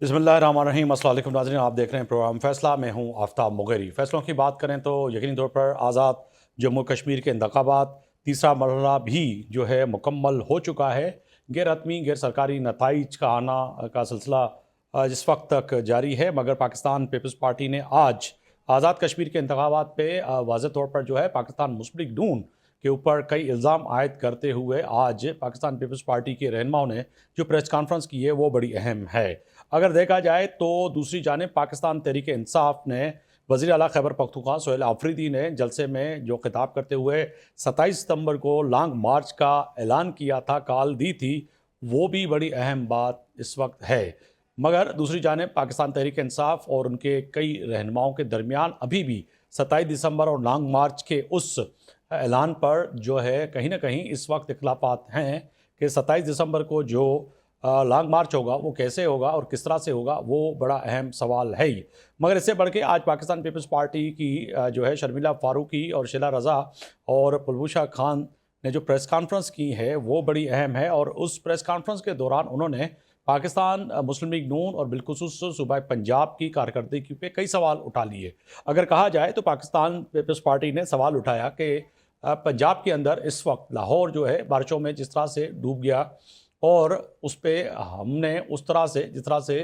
बिस्मिल्लाहिर्रहमानिर्रहीम। अस्सलाम वालेकुम नाज़रीन, आप देख रहे हैं प्रोग्राम फैसला। मैं हूं आफ्ताब मुगैरी। फैसलों की बात करें तो यकीनी तौर पर आज़ाद जम्मू कश्मीर के इंतखाबात तीसरा मरहला भी जो है मुकम्मल हो चुका है। गैर हतमी गैर सरकारी नताइज का आना का सिलसिला जिस वक्त तक जारी है, मगर पाकिस्तान पीपल्स पार्टी ने आज आज़ाद कश्मीर के इंतखाबात पे वाज़ेह तौर पर जो है पाकिस्तान मुस्लिम लीग नून के ऊपर कई इल्ज़ाम आयद करते हुए आज पाकिस्तान पीपल्स पार्टी के रहनुमाओं ने जो प्रेस कॉन्फ्रेंस की है वो बड़ी अहम है। अगर देखा जाए तो दूसरी जानिब पाकिस्तान तहरीक इंसाफ ने वज़ीर आला खैबर पख्तूनख्वा सोहेल आफरीदी ने जलसे में जो खिताब करते हुए 27 सितंबर को लॉन्ग मार्च का ऐलान किया था, कॉल दी थी, वो भी बड़ी अहम बात इस वक्त है। मगर दूसरी जानिब पाकिस्तान तहरीक इंसाफ और उनके कई रहनुमाओं के दरमियान अभी भी 27 दिसंबर और लॉन्ग मार्च के उस ऐलान पर जो है कहीं ना कहीं इस वक्त इख्लाफात हैं कि 27 दिसंबर को जो लॉन्ग मार्च होगा वो कैसे होगा और किस तरह से होगा, वो बड़ा अहम सवाल है ही। मगर इससे बढ़ के आज पाकिस्तान पीपल्स पार्टी की जो है शर्मिला फारूकी और शीला रज़ा और कुलभूषण खान ने जो प्रेस कॉन्फ्रेंस की है वो बड़ी अहम है। और उस प्रेस कॉन्फ्रेंस के दौरान उन्होंने पाकिस्तान मुस्लिम लीग नून और बिलखुसूस सूबा पंजाब की कारकर्दगी पे कई सवाल उठा लिए। अगर कहा जाए तो पाकिस्तान पीपल्स पार्टी ने सवाल उठाया कि पंजाब के अंदर इस वक्त लाहौर जो है बारिशों में जिस तरह से डूब गया और उस पर हमने उस तरह से जिस तरह से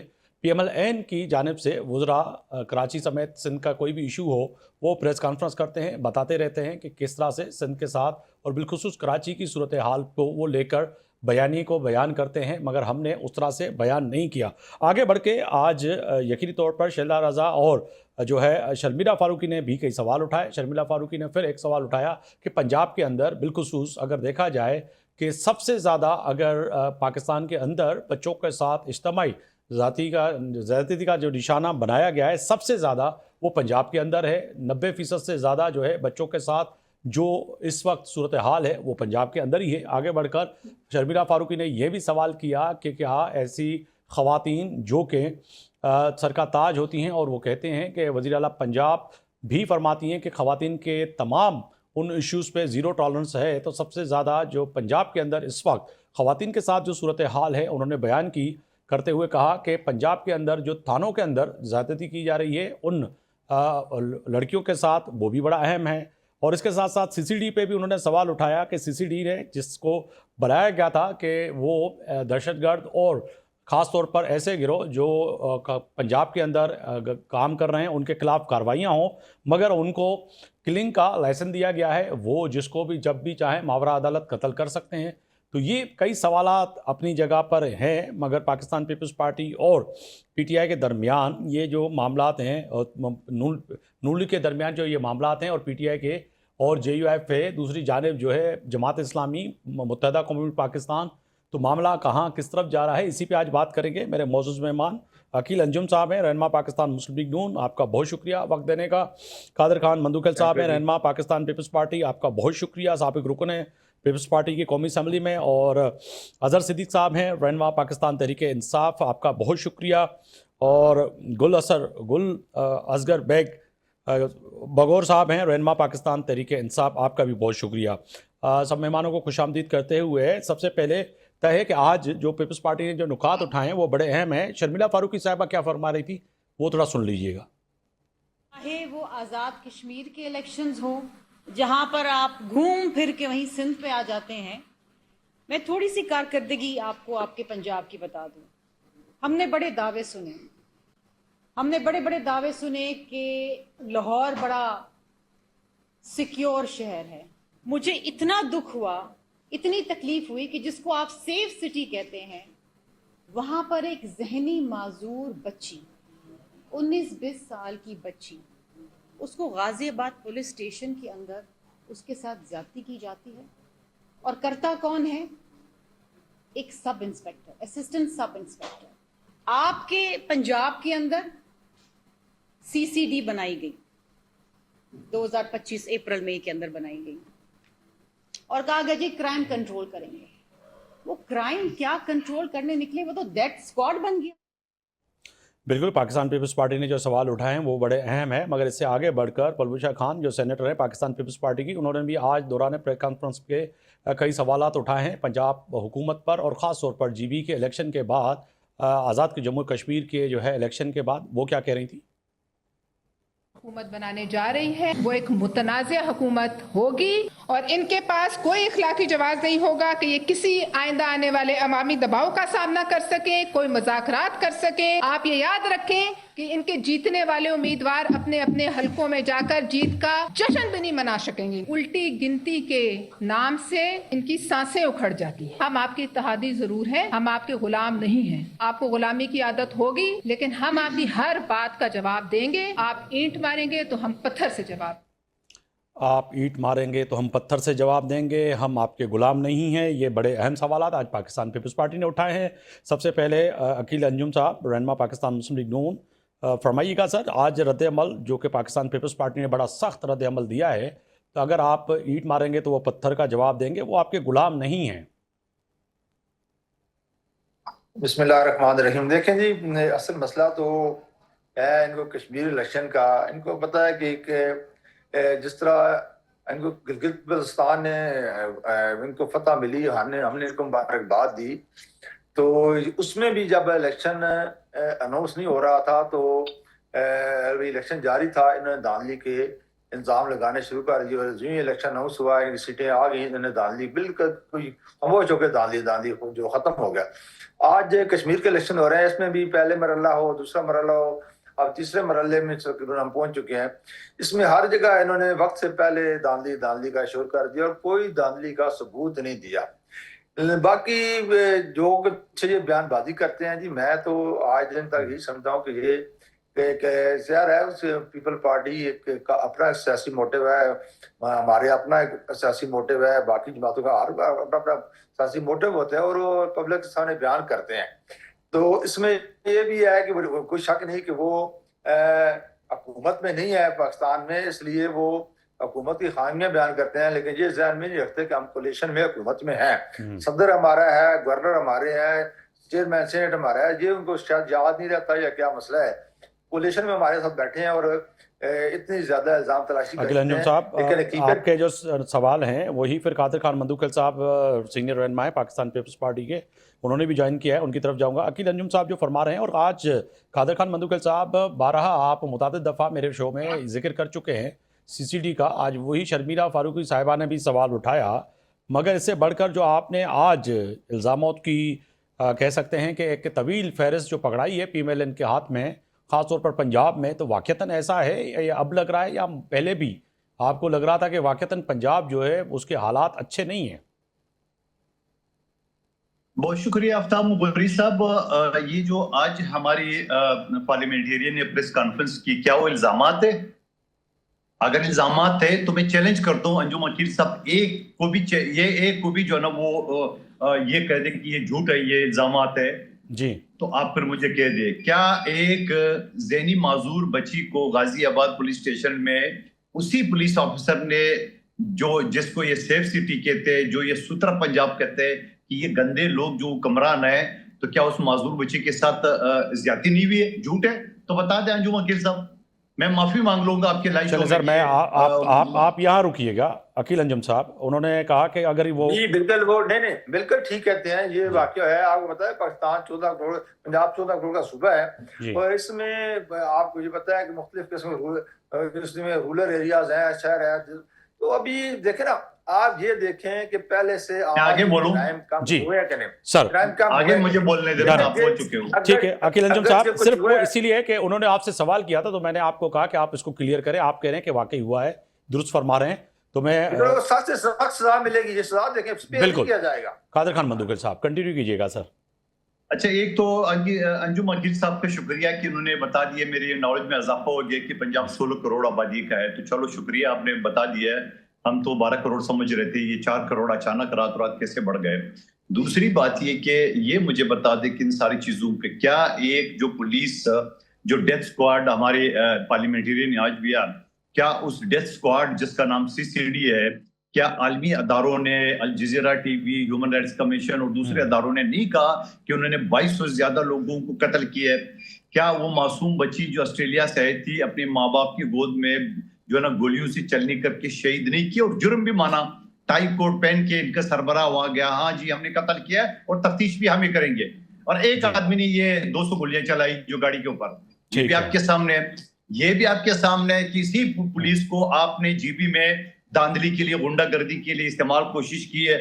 PMLN की जानिब से वज़रा कराची समेत सिंध का कोई भी इशू हो वो प्रेस कॉन्फ्रेंस करते हैं, बताते रहते हैं कि किस तरह से सिंध के साथ और बिलखुसूस कराची की सूरत हाल को वो लेकर बयानी को बयान करते हैं, मगर हमने उस तरह से बयान नहीं किया। आगे बढ़ के आज यकीनी तौर पर शीला रज़ा और जो है शर्मिला फारूकी ने भी कई सवाल उठाए। शर्मिला फारूकी ने फिर एक सवाल उठाया कि पंजाब के अंदर बिलखुसूस अगर देखा जाए कि सबसे ज़्यादा अगर पाकिस्तान के अंदर बच्चों के साथ इज्तमाई ज़्यादती का जो निशाना बनाया गया है, सबसे ज़्यादा वो पंजाब के अंदर है। 90% से ज़्यादा जो है बच्चों के साथ जो इस वक्त सूरत हाल है वो पंजाब के अंदर ही है। आगे बढ़कर शर्मिला फारूकी ने यह भी सवाल किया कि क्या ऐसी ख़वातीन जो कि सर का ताज होती हैं और वो कहते हैं कि वज़ीर आला पंजाब भी फरमाती हैं कि ख़वातीन के तमाम उन इश्यूज़ पे ज़ीरो टॉलरेंस है, तो सबसे ज़्यादा जो पंजाब के अंदर इस वक्त ख़वातीन के साथ जो सूरत हाल है उन्होंने बयान की करते हुए कहा कि पंजाब के अंदर जो थानों के अंदर ज़्यादती की जा रही है उन लड़कियों के साथ, वो भी बड़ा अहम है। और इसके साथ साथ CCD पे भी उन्होंने सवाल उठाया कि CCD ने जिसको बनाया गया था कि वो दहशतगर्द और ख़ास तौर पर ऐसे गिरोह जो पंजाब के अंदर काम कर रहे हैं उनके खिलाफ कार्रवाइयाँ हों, मगर उनको किलिंग का लाइसेंस दिया गया है, वो जिसको भी जब भी चाहे मावरा अदालत कत्ल कर सकते हैं। तो ये कई सवालात अपनी जगह पर हैं, मगर पाकिस्तान पीपल्स पार्टी और PTI के दरमियान ये जो मामलात हैं और नून लीग के दरमियान जो ये मामलात हैं और PTI के और JUF है, दूसरी जानिब जो है जमात इस्लामी मुत्तहदा कौम पाकिस्तान, तो मामला कहाँ किस तरफ जा रहा है, इसी पे आज बात करेंगे। मेरे मौजूद मेहमान अकील अंजुम साहब हैं, रहनुमा पाकिस्तान मुस्लिम लीग नून, आपका बहुत शुक्रिया वक्त देने का। कादर खान मंदुकल साहब हैं, रहनुमा पाकिस्तान पीपल्स पार्टी, आपका बहुत शुक्रिया, साबिक रुकन है पीपल्स पार्टी की कौमी असम्बली में। और अजहर सिद्दीक साहब हैं, रहनुमा पाकिस्तान तहरीक इंसाफ, आपका बहुत शुक्रिया। और गुल असगर बेग बगौर साहब हैं, रहनुमा पाकिस्तान तहरीक इंसाफ, आपका भी बहुत शुक्रिया। सब मेहमानों को खुशामदीद करते हुए सबसे पहले तय है कि आज जो पीपल्स पार्टी ने जो नुकात उठाए हैं वो बड़े अहम हैं। शर्मिला फारूकी साहबा क्या फरमा रही थी वो थोड़ा सुन लीजिएगा। चाहे वो आज़ाद कश्मीर के इलेक्शंस हो जहां पर आप घूम फिर के वहीं सिंध पे आ जाते हैं, मैं थोड़ी सी कारकर्दगी आपको आपके पंजाब की बता दूं। हमने बड़े दावे सुने, हमने बड़े बड़े दावे सुने कि लाहौर बड़ा सिक्योर शहर है। मुझे इतना दुख हुआ, इतनी तकलीफ हुई कि जिसको आप सेफ सिटी कहते हैं, वहां पर एक जहनी माजूर बच्ची 19-20 साल की बच्ची, उसको गाजियाबाद पुलिस स्टेशन के अंदर उसके साथ ज्यादती की जाती है। और करता कौन है? एक sub inspector, assistant sub inspector. आपके पंजाब के अंदर CCD बनाई गई 2025 अप्रैल मई के अंदर बनाई गई और कहा गया जी क्राइम कंट्रोल करेंगे। वो क्राइम क्या कंट्रोल करने निकले, वो तो डेथ स्क्वाड बन गया। बिल्कुल, पाकिस्तान पीपल्स पार्टी ने जो सवाल उठाए हैं वो बड़े अहम है, मगर इससे आगे बढ़कर कुलभूषण खान जो सेनेटर हैं पाकिस्तान पीपल्स पार्टी की, उन्होंने भी आज दौरान प्रेस कॉन्फ्रेंस के कई सवालात उठाए हैं पंजाब हुकूमत पर और ख़ास तौर पर GB के इलेक्शन के बाद आज़ाद के जम्मू कश्मीर के जो है इलेक्शन के बाद, वो क्या कह रही थी? हुकूमत बनाने जा रही है वो एक मुतनाज़िया हुकूमत होगी और इनके पास कोई इखलाकी जवाब नहीं होगा कि ये किसी आइंदा आने वाले अवामी दबाव का सामना कर सके, कोई मुज़ाकरात कर सके। आप ये याद रखें कि इनके जीतने वाले उम्मीदवार अपने अपने हलकों में जाकर जीत का जश्न भी नहीं मना सकेंगे। उल्टी गिनती के नाम से इनकी सांसें उखड़ जाती हैं। हम आपके इत्तेहादी जरूर हैं, हम आपके गुलाम नहीं हैं। आपको गुलामी की आदत होगी, लेकिन हम आपकी हर बात का जवाब देंगे। आप ईंट मारेंगे तो हम पत्थर से जवाब। आप ईंट मारेंगे तो हम पत्थर से जवाब देंगे, हम आपके गुलाम नहीं हैं। ये बड़े अहम सवाल आज पाकिस्तान पीपल्स पार्टी ने उठाए हैं। सबसे पहले अकील अंजुम साहब, रहनुमा पाकिस्तान मुस्लिम लीग नून, फरमाइएगा सर, आज रद्द-ए-अमल जो कि पाकिस्तान पीपल्स पार्टी ने बड़ा सख्त रद्द-ए-अमल दिया है, तो अगर आप ईंट मारेंगे तो वो पत्थर का जवाब देंगे, वो आपके गुलाम नहीं हैं। बिस्मिल्लाहिर्रहमानिर्रहीम। देखें जी, असल मसला तो है इनको कश्मीर इलेक्शन का। इनको पता है कि जिस तरह इनको गिलगित बल्तिस्तान ने इनको फतह मिली, हमने इनको मुबारकबाद दी, तो उसमें भी जब इलेक्शन अनाउंस नहीं हो रहा था तो इलेक्शन जारी था, इन्होंने धांधली के इंतजाम लगाने शुरू कर दिए और जो इलेक्शन अनाउंस हुआ, इनकी सीटें आ गई, इन्होंने धांधली बिल्कुल कोई खामोश होकर धांधली जो खत्म हो गया। आज कश्मीर के इलेक्शन हो रहे हैं, इसमें भी पहले मरला हो, दूसरा मरला हो, अब तीसरे मरले में हम पहुंच चुके हैं। इसमें हर जगह इन्होंने वक्त से पहले धांधली का शोर कर दिया और कोई धांधली का सबूत नहीं दिया। बाकी जो ये बयानबाजी करते हैं जी, मैं तो आज दिन तक यही समझता हूँ कि ये ज़ाहिर है उस पीपल पार्टी का अपना सियासी मोटिव है, हमारे अपना एक सियासी मोटिव है, बाकी जमातों का हर अपना अपना सियासी मोटिव होता है और वो पब्लिक के सामने बयान करते हैं। तो इसमें ये भी है कि कोई शक नहीं कि वो हुकूमत में नहीं है पाकिस्तान में, इसलिए वो हुकूमत की खामियां बयान करते हैं, लेकिन ये ज़हन में नहीं रखते कि हम कोलिशन में हुकूमत में हैं। सदर हमारा है, गवर्नर हमारे हैं, चेयरमैन सेनेट हमारा है, ये उनको शायद याद नहीं रहता या क्या मसला है। कोलिशन में हमारे साथ बैठे हैं और इतनी ज्यादा इल्जाम तलाशी अकील अंजुम साहब, आपके जो सवाल हैं वही फिर कादिर खान मंदूकल साहब सीनियर रहनुमा है पाकिस्तान पीपल्स पार्टी के, उन्होंने भी ज्वाइन किया है, उनकी तरफ जाऊंगा। अकील अंजुम साहब जो फरमा रहे हैं, और आज कादिर खान मंदूकल साहब बारहा आप मुतादिद दफ़ा मेरे शो में जिक्र कर चुके हैं CCD का, आज वही शर्मिला फारूकी साहिबा ने भी सवाल उठाया, मगर इससे बढ़कर जो आपने आज इल्ज़ामों की कह सकते हैं कि एक तवील फहरिस्त जो पकड़ाई है PMLN के हाथ में, ख़ासतौर पर पंजाब में, तो वाक़तन ऐसा है या अब लग रहा है या पहले भी आपको लग रहा था कि वाक़तन पंजाब जो है उसके हालात अच्छे नहीं हैं? बहुत शुक्रिया आफ्ताब मुगरी साहब। ये जो आज हमारी पार्लियामेंटेरियन ने प्रेस कॉन्फ्रेंस की, क्या वो इल्जामात है? अगर इल्जामात है तो मैं चैलेंज करता हूँ अंजुम अकील साहब, एक को भी जो है ना वो ये कह दे कि ये झूठ है, ये इल्जामात है जी, तो आप फिर मुझे कह दे, क्या एक ज़हनी माजूर बच्ची को गाजियाबाद पुलिस स्टेशन में उसी पुलिस ऑफिसर ने जिसको ये सेफ सिटी कहते हैं, जो ये सुथरा पंजाब कहते हैं कि ये गंदे लोग जो हुक्मरान है, तो क्या उस माजूर बच्ची के साथ ज्यादती नहीं हुई है? झूठ है तो बता दें अंजुम अकील साहब, मैं माफी मांग लूंगा आपके लाइव। चलो सर, मैं आप यहाँ रुकिएगा। अकील अंजुम साहब, उन्होंने कहा कि अगर वो बिल्कुल वो नहीं बिल्कुल ठीक कहते हैं, ये वाकया है। आपको पता है पाकिस्तान 14 करोड़, पंजाब 14 करोड़ का सूबा है और इसमें आपको ये पता है कि मुख्तलिफ किस्म में रूरल एरियाज हैं, शहर है। तो अभी देखें ना, आप ये देखें कि पहले से आगे बोलूं जी सर, आगे मुझे बोलने दें, आप बोल चुके हो। ठीक है अकील अंजुम साहब, सिर्फ वो इसीलिए कि उन्होंने आपसे सवाल किया था तो मैंने आपको कहा कि आप इसको क्लियर करें। आप कह रहे हैं कि वाकई हुआ है, दुरुस्त फरमा रहे हैं, तो मैं सख्त से सख्त सजा मिलेगी, ये सजा देखें बिल्कुल किया जाएगा। कादिर खान मंदूकल साहब कंटिन्यू कीजिएगा सर। अच्छा, एक तो अंजुम अकील साहब का शुक्रिया कि उन्होंने बता दिया, मेरे नॉलेज में इजाफा हो गया कि पंजाब 16 करोड़ आबादी का है, तो चलो शुक्रिया, आपने बता दिया है। हम तो 12 करोड़ समझ रहे थे, ये 4 करोड़ अचानक रात रात कैसे बढ़ गए। दूसरी बात ये कि ये मुझे बता दे कि इन सारी चीजों पे क्या एक जो पुलिस जो डेथ स्क्वाड हमारे पार्लियामेंटेरियन ने आज भी, क्या उस डेथ स्क्वाड जिसका नाम CCD है, क्या आलमी अदारों ने, अल जजीरा TV, ह्यूमन राइट्स कमीशन और दूसरे अदारों ने नहीं कहा कि उन्होंने 2200 से ज्यादा लोगों को कत्ल किया है? क्या वो मासूम बच्ची जो ऑस्ट्रेलिया से आई थी, अपने माँ बाप की गोद में जो है ना गोलियों से चलने करके शहीद नहीं किया और जुर्म भी माना, टाई कोट पहन के इनका सरबराह हुआ गया, हाँ जी हमने कत्ल किया है और तफ्तीश भी हमें करेंगे। और एक आदमी ने ये 200 गोलियां चलाई जो गाड़ी के ऊपर, ये ठीक भी है। आपके सामने है। ये भी आपके सामने है, किसी पुलिस को आपने जीपी में धांधली के लिए, गुंडागर्दी के लिए इस्तेमाल कोशिश की है,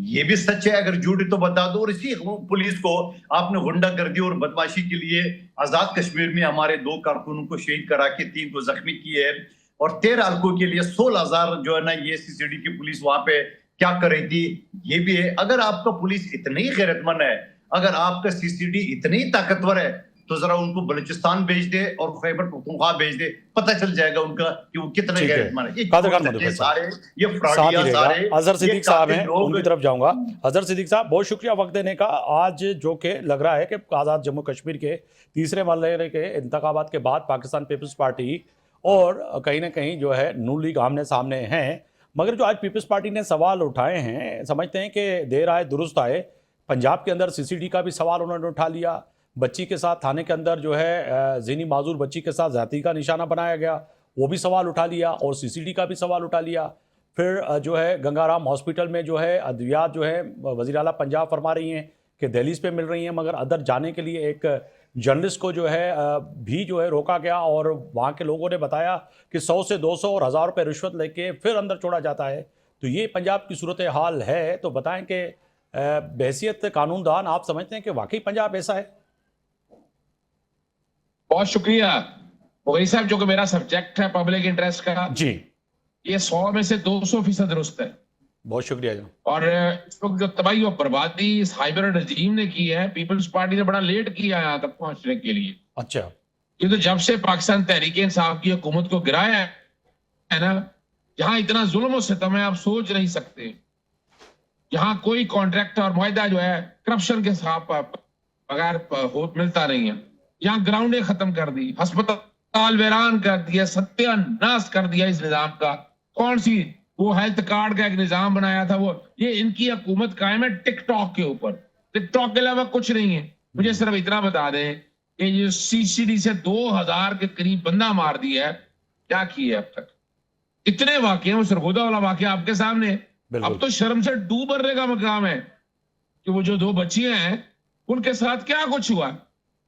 ये भी सच है, अगर झूठ है तो बता दो। और इसी पुलिस को आपने गुंडागर्दी और बदमाशी के लिए आजाद कश्मीर में हमारे 2 कारकुनों को शहीद करा के 3 को जख्मी किए है, और 13 हल्कों के लिए 16,000 जो है ना ये सीसीडी की पुलिस वहां पे क्या कर रही थी, ये भी है। अगर आपका पुलिस इतनी गैरतमंद है, अगर आपका सीसीडी इतनी ताकतवर है, तो जरा उनको बलूचिस्तान भेज दे और खैबर पख्तूनख्वा भेज दे, पता चल जाएगा उनका कि वो कितने ठीक है। गैरतमंद है। कादर खान मधुकर साहब, सारे ये साथ ही फ्रॉडिया रहेगा। सारे अजहर ये सिद्दीक साहब हैं, कातिल लोग- उनकी तरफ जाऊंगा। अजहर सिद्दीक साहब, बहुत शुक्रिया वक्त देने का। आज जो कि लग रहा है कि आज़ाद जम्मू कश्मीर के तीसरे मरहले के इंतखाबात के बाद पाकिस्तान पीपल्स पार्टी और कहीं ना कहीं जो है नून लीग आमने सामने हैं, मगर जो आज पीपल्स पार्टी ने सवाल उठाए हैं, समझते हैं कि देर आए दुरुस्त आए। पंजाब के अंदर सीसीडी का भी सवाल उन्होंने उठा लिया, बच्ची के साथ थाने के अंदर जो है ज़हनी माजूर बच्ची के साथ ज़्यादती का निशाना बनाया गया, वो भी सवाल उठा लिया, और सीसीडी का भी सवाल उठा लिया। फिर जो है गंगाराम हॉस्पिटल में जो है अद्वियात जो है वज़ीर आला पंजाब फरमा रही हैं कि दहलीज पे मिल रही हैं, मगर अंदर जाने के लिए एक जर्नलिस्ट को जो है भी जो है रोका गया, और वहाँ के लोगों ने बताया कि 100 से 200 और 1000 रुपये रिश्वत लेके फिर अंदर छोड़ा जाता है। तो ये पंजाब की सूरत हाल है। तो बताएं कि बहैसियत कानूनदान आप समझते हैं कि वाकई पंजाब ऐसा है? बहुत शुक्रिया मुगरी साहब, जो कि मेरा सब्जेक्ट है पब्लिक इंटरेस्ट का, जी, ये 100 में से 200% दुरुस्त है। बहुत शुक्रिया जी। और इस वक्त जो तबाही और बर्बादी इस हाइब्रिड रजीम ने की है, पीपल्स पार्टी ने बड़ा लेट किया यहाँ तक पहुंचने के लिए। अच्छा, क्योंकि जब से पाकिस्तान तहरीक इंसाफ की हुकूमत को गिराया है ना, जहां इतना जुल्म और सितम है आप सोच नहीं सकते। यहाँ कोई कॉन्ट्रैक्ट और मुआहदा जो है करप्शन के साथ बगैर मिलता नहीं है। यहाँ ग्राउंडें खत्म कर दी, अस्पताल वीरान कर दिया, सत्यानाश कर दिया इस निजाम का। कौन सी वो हेल्थ कार्ड का एक निजाम बनाया था, वो ये इनकी हुकूमत कायम है टिकटॉक के ऊपर। टिकटॉक के अलावा कुछ नहीं है। मुझे सिर्फ इतना बता दें कि ये सीसीडी से 2000 के करीब बंदा मार दिया है, क्या किया अब तक? इतने वाकये, वो सरगोदा वाला वाकया आपके सामने। बिल्कुल। अब तो शर्म से डूब मरने का मकाम है कि वो जो 2 बच्चियां हैं उनके साथ क्या कुछ हुआ।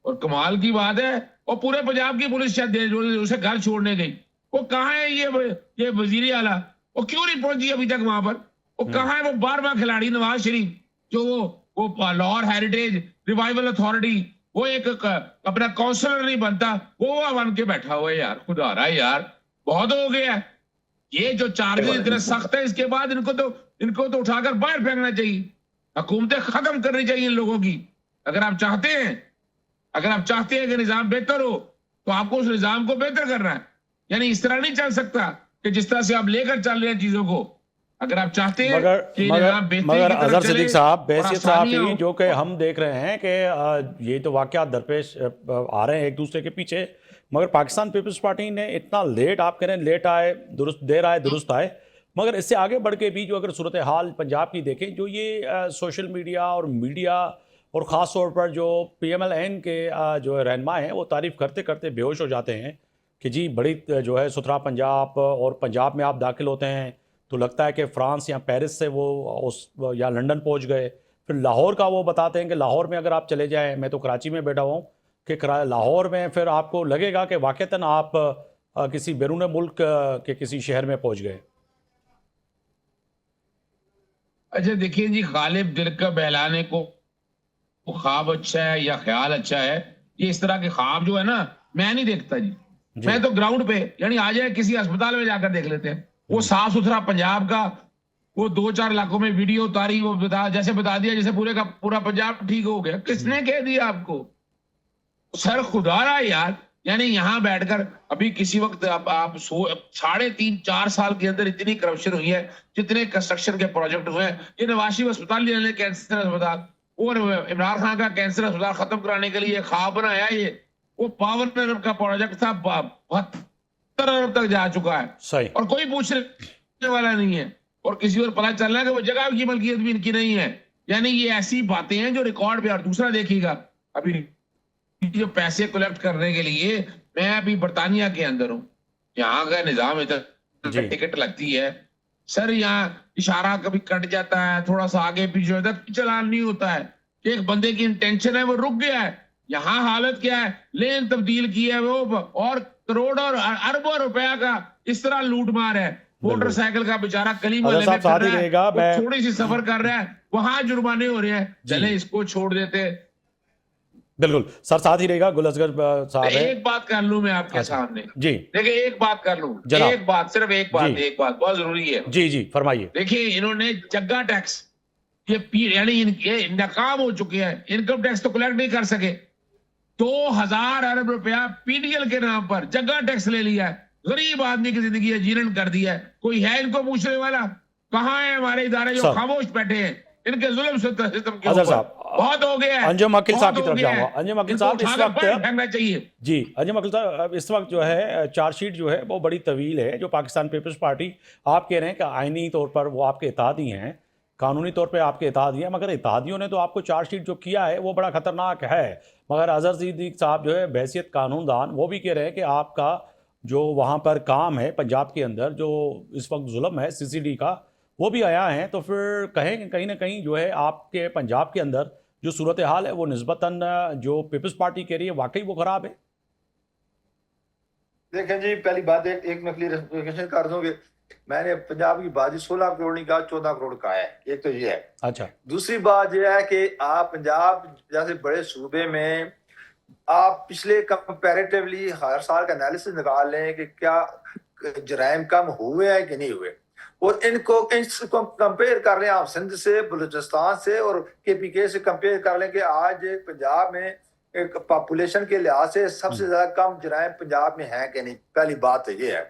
और कमाल की बात है, और पूरे पंजाब की पुलिस उसे घर छोड़ने गई, वो कहाँ है ये वजीर आला, वो क्यों नहीं पहुंची अभी तक वहां पर? वो कहाँ है वो 12वां खिलाड़ी नवाज शरीफ, जो वो लाहौर हेरिटेज रिवाइवल अथॉरिटी, वो एक अपना काउंसलर नहीं बनता, वो बन के बैठा हुआ है। यार खुदा रहा यार, बहुत हो गया। ये जो चार्जेस इतने सख्त है, इसके बाद इनको तो उठाकर बाहर फेंकना चाहिए। हुकूमतें खत्म करनी चाहिए इन लोगों की। अगर आप चाहते हैं कि निजाम बेहतर हो, तो आपको उस निजाम को बेहतर करना है। यानी इस तरह नहीं चल सकता कि जिस तरह से आप लेकर चल रहे हैं चीजों को। अगर आप चाहते हैं कि निजाम बेहतरी मगर की तरफ अजहर चले सिद्दीक साहब, और बहैसियत आसानियां साहब हो, जो कि हम देख रहे हैं कि ये तो वाकयात दरपेश आ रहे हैं एक दूसरे के पीछे, मगर पाकिस्तान पीपल्स पार्टी ने इतना लेट, आप कह रहे हैं लेट आए दुरुस्त, देर आए दुरुस्त आए, मगर इससे आगे बढ़ के भी जो अगर सूरत हाल पंजाब की देखें, जो ये सोशल मीडिया और ख़ास तौर पर जो PMLN के जो रहनुमा हैं, वो तारीफ़ करते करते बेहोश हो जाते हैं कि जी बड़ी जो है सुथरा पंजाब, और पंजाब में आप दाखिल होते हैं तो लगता है कि फ़्रांस या पेरिस से वो या लंदन पहुंच गए। फिर लाहौर का वो बताते हैं कि लाहौर में अगर आप चले जाएं, मैं तो कराची में बैठा हुआ हूँ, कि लाहौर में फिर आपको लगेगा कि वाक़तन आप किसी बैरून मुल्क के किसी शहर में पहुंच गए। अच्छा देखिए जी, गालिब दिल का बहलाने को वो ख्वाब अच्छा है या ख्याल अच्छा है, ये इस तरह के ख्वाब जो है ना, मैं नहीं देखता जी। मैं तो ग्राउंड पे, यानी आ जाए किसी अस्पताल में जाकर देख लेते हैं। वो साफ सुथरा पंजाब का, वो 2-4 इलाकों में वीडियो उतारी, वो बता दिया जैसे पूरे का पूरा पंजाब ठीक हो गया। किसने कह दिया आपको? सर खुदारा यार, यानी यहाँ बैठकर अभी किसी वक्त आप 3.5-4 साल के अंदर इतनी करप्शन हुई है, जितने कंस्ट्रक्शन के प्रोजेक्ट हुए हैं, ये नवाज शरीफ अस्पताल ले कैंसर अस्पताल, और इमरान खान का कैंसर अस्पताल खत्म कराने के लिए ख्वाब बनाया। ये वो 52 अरब का प्रोजेक्ट था, 72 अरब तक जा चुका है, सही, और कोई पूछने वाला नहीं है। और किसी और पता चल रहा है कि वो जगह की मलकियत भी इनकी नहीं है। यानी ये ऐसी बातें हैं जो रिकॉर्ड पे। और दूसरा देखिएगा, अभी जो पैसे कलेक्ट करने के लिए, मैं अभी बर्तानिया के अंदर हूँ, यहाँ का निजाम इधर टिकट लगती है सर, यहाँ इशारा कभी कट जाता है, थोड़ा सा आगे पीछे होता है, चालान नहीं होता है। कि एक बंदे की इंटेंशन है वो रुक गया है। यहाँ हालत क्या है, लेन तब्दील की है वो, और करोड़ों और अरबों रुपया का इस तरह लूट मार है। मोटरसाइकिल का बेचारा गली मोहल्ले में साथ फिर ही रहा रहेगा, है, मैं वो थोड़ी सी सफर कर रहा है, वहां जुर्माने हो रहे हैं, चले इसको छोड़ देते। बिल्कुल सर, साथ ही रहेगा। गुल असगर साहब है। एक बात कर लूं मैं आपके सामने जी, देखिए, एक बात कर लूं, जनाब। एक बात, सिर्फ एक बात बहुत जरूरी है। जी जी फरमाइए। देखिए, इन्होंने जग्गा टैक्स, यानी इनके नाकाम हो चुके हैं, इनकम टैक्स तो कलेक्ट नहीं कर सके। 2000 अरब रुपया पीडीएल के नाम पर जग्गा टैक्स ले लिया है। गरीब आदमी की जिंदगी जीर्ण कर दिया है। कोई है इनको पूछने वाला? कहाँ है हमारे इदारे जो खामोश बैठे हैं इनके जुल्म सिस्टम के ऊपर? बहुत हो गया है। अंजुम अकील साहब की तरफ जाऊंगा। अंजुम अकील साहब, इस वक्त फेंकना चाहिए। जी अंजुम अकील साहब, इस वक्त जो है चार्जशीट जो है वो बड़ी तवील है, जो पाकिस्तान पीपल्स पार्टी, आप कह रहे हैं कि आईनी तौर पर वो आपके इत्तेहादी हैं, कानूनी तौर पे आपके इत्तेहादी हैं, मगर इत्तेहादियों ने तो आपको चार्जशीट जो किया है वो बड़ा खतरनाक है। मगर अजहर सिद्दीक साहब जो है बहैसियत कानूनदान, वो भी कह रहे हैं कि आपका जो वहाँ पर काम है पंजाब के अंदर, जो इस वक्त जुल्म है CCD का, वो भी आया है। तो फिर कहें कहीं ना कहीं जो है आपके पंजाब के अंदर जो सूरत हाल है वो निस्बतन जो पीपल्स पार्टी कह रही है वाकई वो खराब है। देखें जी, पहली बात एक मैं क्लियरिफिकेशन कर दूं कि मैंने पंजाब की बाजी 16 करोड़ नहीं कहा, 14 करोड़ का है। एक तो ये है। अच्छा, दूसरी बात यह है कि आप पंजाब जैसे बड़े सूबे में आप पिछले कंपैरेटिवली हर साल का एनालिसिस निकाल लें कि क्या जराइम कम हुए हैं कि नहीं हुए, और इनको कंपेयर कर लें आप सिंध से, बलूचिस्तान से और KPK से कंपेयर कर लें कि आज पंजाब में एक पॉपुलेशन के लिहाज से सबसे ज्यादा कम जराइम पंजाब में है कि नहीं। पहली बात तो ये है।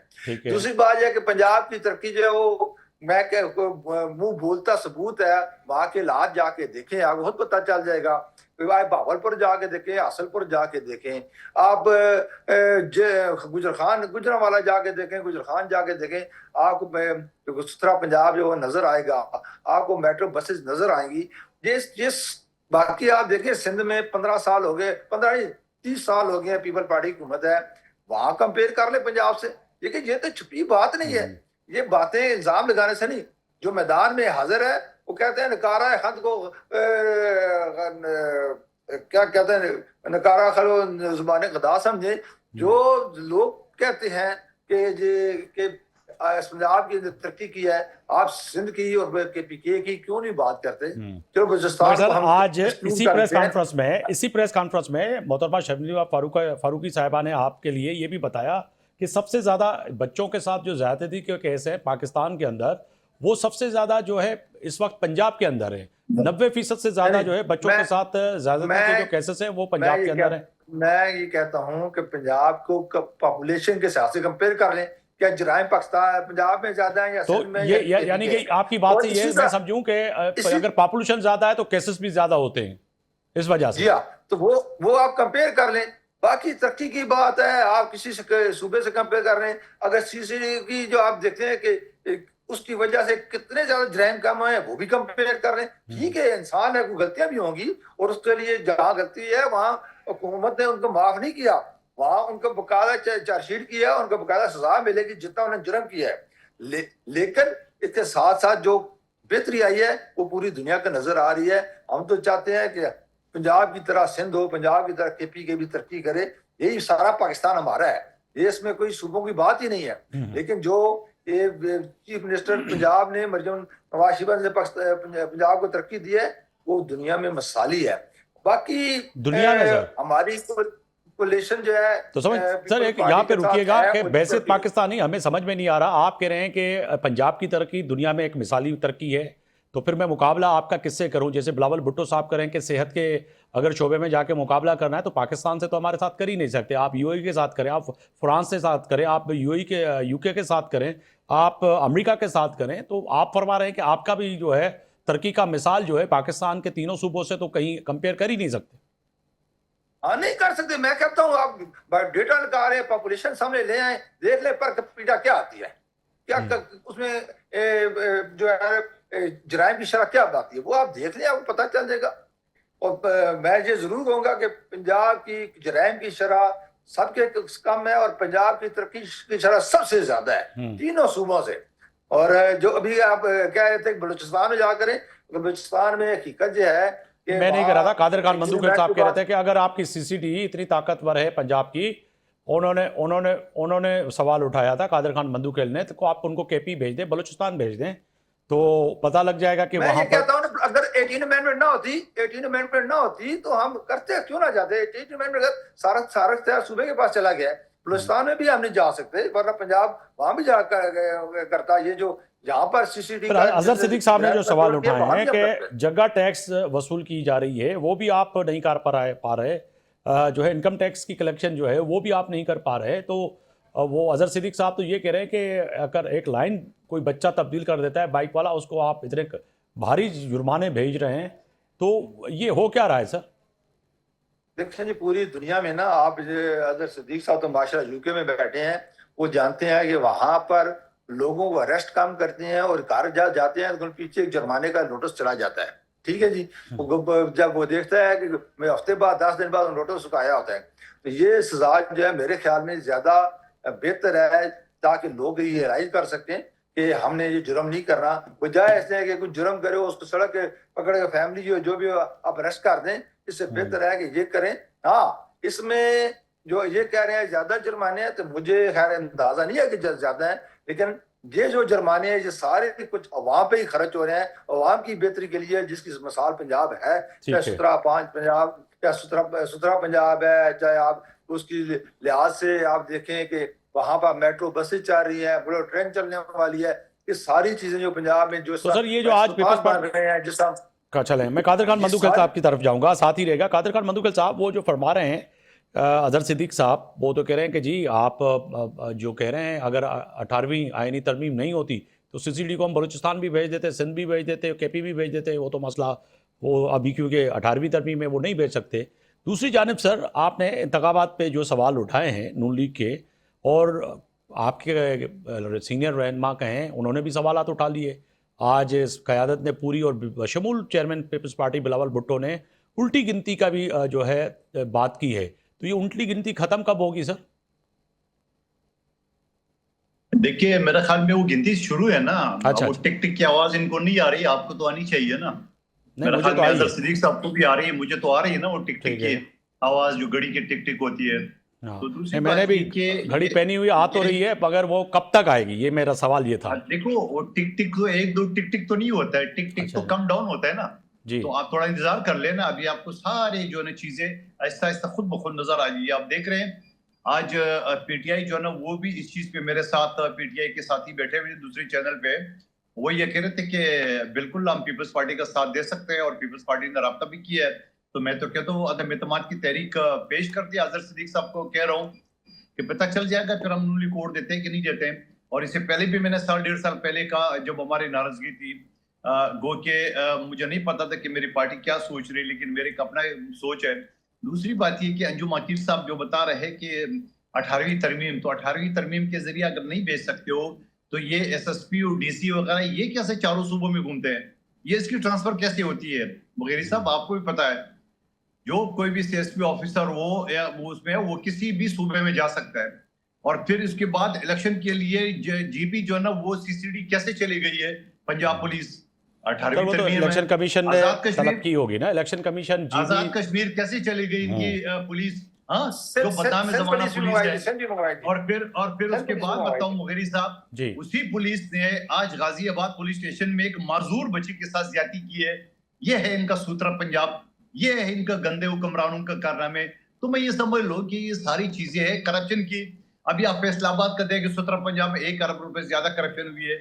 दूसरी बात यह है कि पंजाब की तरक्की जो है वो मैं मुंह बोलता सबूत है। वहां के हालात जाके देखें, आपको खुद पता चल जाएगा। भावलपुर जाके देखें, हासलपुर जाके देखें, आप गुजरांवाला जाके देखें, गुजरखान जाके देखें, आपको सुथरा पंजाब जो नजर आएगा, आपको मेट्रो बसेस नजर आएंगी। जिस बाकी आप देखें सिंध में 15 साल हो गए, 15 नहीं 30 साल हो गए पीपल पार्टी की हुकूमत है, वहां कंपेयर कर ले पंजाब से। लेकिन ये तो छुपी बात नहीं है, ये बातें इल्जाम लगाने से नहीं। जो मैदान में हाजिर है वो कहते हैं नकारा खत को क्या कहते हैं, नकारा खलो जुबान गदा समझे। जो लोग कहते हैं कि पंजाब की तरक्की की है, आप सिंध की और KPK की क्यों नहीं बात करते? चलो बलूचिस्तान सर, आज इसी प्रेस कॉन्फ्रेंस में मोहतरमा शर्मिला फारूकी साहिबा ने आपके लिए ये भी बताया कि सबसे ज़्यादा बच्चों के साथ जो ज़्यादती के केस है पाकिस्तान के अंदर, वो सबसे ज़्यादा जो है इस वक्त पंजाब के अंदर है। 90% से ज़्यादा जो है बच्चों के साथ ज़्यादती के जो केसेस हैं वो पंजाब के अंदर है। मैं ये कहता हूँ कि पंजाब को पॉपुलेशन के हिसाब से कंपेयर कर लें, क्या जराइम पाकिस्तान पंजाब में ज्यादा है या तो में ये यानी कि आपकी बात से ये मैं समझूं कि अगर पॉपुलेशन ज्यादा है तो केसेस भी ज्यादा होते हैं इस वजह से। जी हाँ, तो वो आप कंपेयर कर लें। बाकी तरक्की की बात है, आप किसी से सूबे से कंपेयर कर रहे हैं। अगर CCD की जो आप देखते हैं कि उसकी वजह से कितने ज्यादा जराइम कम है, वो भी कंपेयर कर रहे हैं। ठीक है, इंसान है, कोई गलतियां भी होंगी, और उसके लिए जहां गलती है वहां हुकूमत ने उनको माफ नहीं किया, वहां उनको बकायदा चार्जशीट किया, उनको बकायदा सजा मिलेगी जितना उन्होंने जुर्म किया है। लेकिन इसके साथ साथ जो बेहतरी आई है वो पूरी दुनिया को नजर आ रही है। हम तो चाहते हैं कि पंजाब की तरह सिंध हो, पंजाब की तरह KPK भी तरक्की करे। यही सारा पाकिस्तान हमारा है, ये इसमें कोई सूबों की बात ही नहीं है। लेकिन जो चीफ मिनिस्टर पंजाब ने मरियम नवाज शरीफ ने पंजाब को तरक्की दी है वो दुनिया में मिसाली है। बाकी दुनिया में हमारी पॉपुलेशन जो है तो समझ सर, एक यहाँ पे रुकिएगा कि बैसित पाकिस्तानी हमें समझ में नहीं आ रहा। आप कह रहे हैं कि पंजाब की तरक्की दुनिया में एक मिसाली तरक्की है, तो फिर मैं मुकाबला आपका किससे करूं? जैसे बिलावल भुट्टो साहब करें कि सेहत के अगर शोबे में जाके मुकाबला करना है तो पाकिस्तान से तो हमारे साथ कर ही नहीं सकते। आप UAE के साथ करें, आप फ्रांस के साथ करें, आप UK के साथ करें, आप अमेरिका के साथ करें, तो आप फरमा रहे हैं कि आपका भी जो है तरक्की का मिसाल जो है पाकिस्तान के तीनों सूबों से तो कहीं कंपेयर कर ही नहीं सकते। हाँ, नहीं कर सकते। मैं कहता हूँ आप डेटा निकाल रहे हैं, पॉपुलेशन सामने ले आए, देख ले पर कैपिटा क्या आती है, क्या उसमें जो है जराइम की शरह क्या आती है, वो आप देख लें, आपको पता चल जाएगा। और मैं ये जरूर कहूंगा कि पंजाब की जराइम की शरह सबके कम है और पंजाब की तरक्की की शरह सबसे ज्यादा है तीनों सूबों से। और जो अभी आप कह रहे थे बलूचिस्तान में जा करें, बलूचिस्तान में हकीकत जो है कि मैं नहीं कह रहा था, कादिर खान किसी मंदुकिल मैच साहब के कह रहे बाद थे कि अगर आपकी सीसीडी इतनी ताकतवर है पंजाब की, उन्होंने सवाल उठाया था कादिर खान मंदुकिल ने, तो आप उनको केपी भेज दें, बलूचिस्तान भेज दें, तो पता लग जाएगा कि मैं वहां ये पर। कहता हूँ ना, अगर 18 अमेंडमेंट ना होती तो हम करते क्यों ना जाते। 18 अमेंडमेंट सारा इख्तियार सूबे के पास चला गया है। बलूचिस्तान में भी हम नहीं जा सकते, वरना पंजाब वहां भी जा करता। ये जो यहाँ पर सीसीडी फिर का अजहर सिद्दीक साहब ने जो सवाल वहां उठाए हैं भी हम करते कि जगह टैक्स वसूल की जा रही है, वो भी आप नहीं कर पा रहे, जो है इनकम टैक्स की कलेक्शन जो है वो भी आप नहीं कर पा रहे, तो वो अजहर सिद्दीक साहब तो ये कह रहे हैं कि अगर एक लाइन कोई बच्चा तब्दील कर देता है बाइक वाला, उसको आप इतने भारी जुर्माने भेज रहे हैं, तो ये हो क्या रहा है सर? देखिए जी, पूरी दुनिया में ना, आप अजहर सिद्दीक साहब तो माशाल्लाह यूके में बैठे हैं, वो जानते हैं कि वहां पर लोगों को अरेस्ट काम करते हैं और घर जाते हैं तो पीछे एक जुर्माने का नोटिस चला जाता है। ठीक है जी। जब वो देखता है कि मैं हफ्ते बाद 10 दिन बाद नोटिस आया होता है, तो ये सजा जो है मेरे ख्याल में ज्यादा बेहतर है, ताकि लोग ये रियलाइज कर सकें कि हमने ये जुर्म नहीं करना। बजाय ऐसे कि कुछ जुर्म करे उसको सड़क पकड़ के फैमिली जो भी आप अरेस्ट कर दें, इससे बेहतर है कि ये करें। हाँ, इसमें जो ये कह रहे हैं ज्यादा जुर्माने हैं, तो मुझे खैर अंदाजा नहीं है कि ज्यादा है, लेकिन ये जो जुर्माने हैं ये सारे कुछ अवाम पे ही खर्च हो रहे हैं, अवाम की बेहतरी के लिए, जिसकी मिसाल पंजाब है। चाहे सुथरा पंजाब या सुथरा पंजाब है, चाहे आप उसकी लिहाज से आप देखें कि वहां पर मेट्रो बसें चल रही हैं, बुलेट ट्रेन चलने वाली है, ये सारी चीजें जो पंजाब में जो तो सर ये जो आज पीपल्स बन रहे हैं, जिस का चले, मैं कादिर खान मंदुकिल साहब की तरफ जाऊंगा, साथ ही रहेगा कादिर खान मंदुकिल साहब। वो जो फरमा रहे हैं अजहर सिद्दीक साहब, वो तो कह रहे हैं कि जी आप जो कह रहे हैं अगर 18वीं आईनी तरमीम नहीं होती तो सीसीडी को हम बलूचिस्तान भी भेज देते, सिंध भी भेज देते, केपी भी भेज देते, वो तो मसला वो अभी क्योंकि 18वीं तरमीम में वो नहीं भेज सकते। दूसरी जानिब सर, आपने इंतखाबात पे जो सवाल उठाए हैं नून लीग के, और आपके सीनियर रहनुमा कहें उन्होंने भी सवाल उठा लिए। आज इस क़यादत ने पूरी, और बशमूल chairman peoples party Bilawal Bhutto ने उल्टी गिनती का भी जो है बात की है, तो ये उल्टी गिनती खत्म कब होगी सर? देखिए, मेरे ख्याल में वो गिनती शुरू है ना। अच्छा, वो टिक टिक की आवाज इनको नहीं आ रही, आपको तो आनी चाहिए ना। नहीं, मेरे मुझे ख्याल तो में आई अजहर है। सिद्दीक साहब को भी आ रही है, मुझे तो आ रही है ना वो टिक टिक ठीक है। की आवाज, जो घड़ी की टिक टिक होती है। हाँ, तो दूसरी मैंने बात भी ये कि घड़ी पहनी हुई आ तो रही है, मगर वो कब तक आएगी, ये मेरा सवाल ये था। देखो, वो टिक टिक तो एक दो टिक टिक तो नहीं होता है, टिक टिक अच्छा तो कम डाउन होता है ना जी। तो आप थोड़ा इंतजार कर लेना, अभी आपको सारे जो है ना चीजें आहिस्ता आहिस्ता खुद ब खुद नजर आ जाएगी। आप देख रहे हैं आज पीटीआई जो है ना, वो भी इस चीज पे मेरे साथ, पीटीआई के साथी बैठे हुए दूसरे चैनल पे, वो ये कह रहे थे कि बिल्कुल हम पीपल्स पार्टी का साथ दे सकते हैं, और पीपल्स पार्टी ने राब्ता भी किया है। तो मैं तो कहता हूँ अदम एतमाद की तहरीक पेश कर दिया। अजहर सिद्दीक साहब को कह रहा हूँ कि पता चल जाएगा फिर हम नून लीग वोट देते हैं कि नहीं देते हैं। और इससे पहले भी मैंने साल 1.5 साल पहले का, जब हमारी नाराजगी थी, गो के मुझे नहीं पता था कि मेरी पार्टी क्या सोच रही, लेकिन मेरे अपना सोच है। दूसरी बात ये कि अंजुम अकील साहब जो बता रहे हैं कि 18वीं तरमीम, तो 18वीं तरमीम के जरिए अगर नहीं भेज सकते हो तो ये एसएसपी और डीसी वगैरह ये कैसे चारों सूबों में घूमते हैं, ये इसकी ट्रांसफर कैसे होती है? मुगेरी साहब आपको भी पता है, जो कोई भी सीएसपी ऑफिसर हो या वो उसमें वो किसी भी सूबे में जा सकता है। और फिर इसके बाद इलेक्शन के लिए जीपी जो है ना, वो सीसीडी कैसे चली गई है पंजाब पुलिस? 18वीं तो तरमीम इलेक्शन कमीशन ने आजाद कश्मीर, तलब की होगी ना, इलेक्शन कमीशन आजाद कश्मीर कैसे चली गई इनकी पुलिस? हाँ, जो बदनाम जमाना पुलिस है। और फिर उसके बाद बताऊं मुगेरी साहब, उसी पुलिस ने आज गाजियाबाद पुलिस स्टेशन में एक माजूर बच्ची के साथ ज्यादती की है। ये है इनका सूत्रा पंजाब, ये है इनका गंदे हुक्मरानों का कारनामे। तो मैं ये समझ लो कि ये सारी चीजें हैं करप्शन की। अभी आप फैसलाबाद का देखें, सूत्रा पंजाब में 1 अरब रुपए से ज्यादा करप्शन हुई है।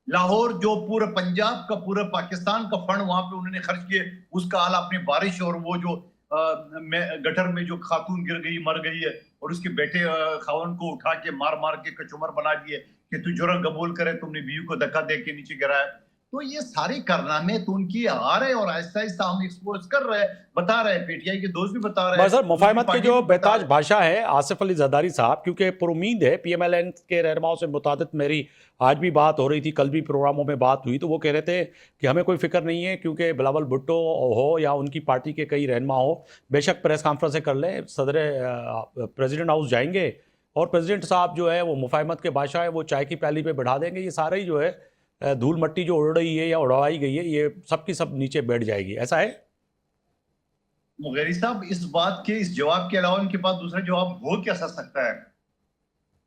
लाहौर जो पूरा पंजाब का, पूरा पाकिस्तान का फंड वहां पे उन्होंने खर्च किए, उसका हाल आपने बारिश और वो जो गटर में जो खातून गिर गई, मर गई है, और उसके बेटे खावन को उठा के मार मार के कचुमर बना दिए कि तू जुर्म कबूल करे, तुमने बीवी को धक्का दे के नीचे गिराया। तो ये सारे कारनामे तो उनकी आ रहे, और आहिस्ता आहिस्ता हम एक्सपोज कर रहे हैं, बता रहे हैं, पीटीआई के दोस्त भी बता रहे हैं। सर, मुफाहमत की जो बेताज भाषा है आसिफ अली जरदारी साहब, क्योंकि पुरुमीद है पीएमएलएन के रहनुमाओं से मुतादिद मेरी आज भी बात हो रही थी, कल भी प्रोग्रामों में बात हुई, तो वो कह रहे थे कि हमें कोई फिक्र नहीं है, क्योंकि बिलावल भुट्टो हो या उनकी पार्टी के कई रहनुमा हो, बेशक प्रेस कॉन्फ्रेंसें कर लें, सदर प्रेसिडेंट हाउस जाएंगे और प्रेसिडेंट साहब जो है वो मुफाहमत के बादशाह है, वो चाय की प्याली पे बढ़ा देंगे, ये सारा ही जो है धूल मट्टी जो उड़ रही है या उड़वाई गई है, ये सब की सब नीचे बैठ जाएगी। ऐसा है? मुगेरी साहब, इस बात के, इस जवाब के अलावा उनके पास दूसरा जवाब हो क्या सकता है?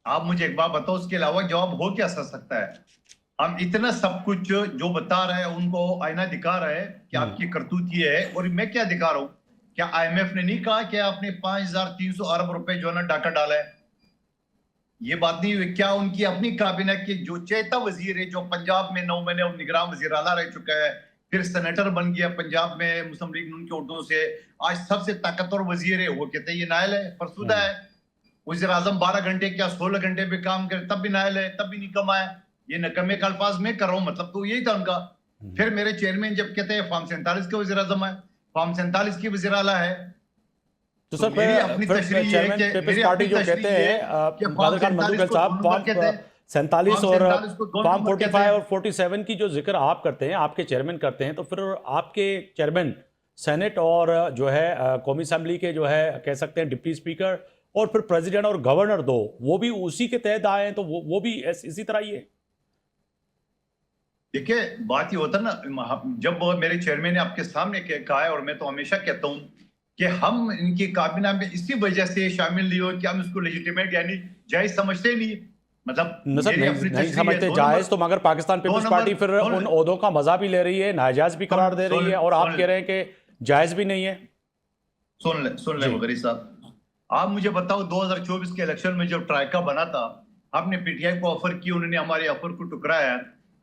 आप मुझे एक बात बताओ, उसके अलावा जवाब हो क्या सकता है? हम इतना सब कुछ जो बता रहे हैं, उनको आईना दिखा रहे हैं कि आपकी करतूत ये है, और मैं क्या दिखा रहा हूं? क्या IMF ने नहीं कहा कि आपने 5300 अरब रुपए जो है ना डाका डाला है? ये बात नहीं हुई क्या? उनकी अपनी काबिना के जो चेता वजीर है, जो पंजाब में 9 महीने निगरान वजीर आला रह चुका है, फिर सेनेटर बन गया पंजाब में मुस्लिम लीग नून के उर्दू से, आज सबसे ताकतवर वजीर है, वो कहते हैं ये नायल है, फरसुदा है। वजीर आजम 12 घंटे क्या 16 घंटे पे काम करे तब भी नायल है, तब भी नहीं कमाए। ये नकमे का अल्फाज मैं कर रहा हूँ, मतलब तो यही था उनका। फिर मेरे चेयरमैन जब कहते हैं फॉर्म 47 के वजीर आजम है, फॉर्म 47 की वजीर आला है, तो सर मेरी अपनी तशरीह ये है चेयरमैन कि पीपल्स मेरी पार्टी अपनी जो कहते तशरीह ये है हैं कि कादर खान मधुकर साहब, फॉर्म 47 और फॉर्म 45 और 47 की जो जिक्र आप करते हैं, आपके चेयरमैन करते हैं, तो फिर आपके चेयरमैन सेनेट और जो है कौमी असेंबली के जो है कह सकते हैं डिप्टी स्पीकर और फिर प्रेसिडेंट और गवर्नर, दो वो भी उसी के तहत आए हैं, तो वो भी इसी तरह ही है। देखिए, बात ये होता ना, जब मेरे चेयरमैन ने आपके सामने कहा है, और मैं तो हमेशा कहता हूं कि हम इनकी काबिना में इसी वजह से शामिल नहीं हो कि हम इसको लेजिटिमेट यानी जायज समझते नहीं, मतलब नहीं समझते जायज, तो मगर पाकिस्तान पीपल्स पार्टी फिर उन ओहदों का मजा भी ले रही है, नाजायज भी करार दे रही है, और आप कह रहे हैं कि जायज भी नहीं है। सुन ले मुगरी साहब, आप मुझे बताओ 2024 के इलेक्शन में जब ट्राइका बना था, आपने PTI को ऑफर की, उन्होंने हमारे ऑफर को टुकराया,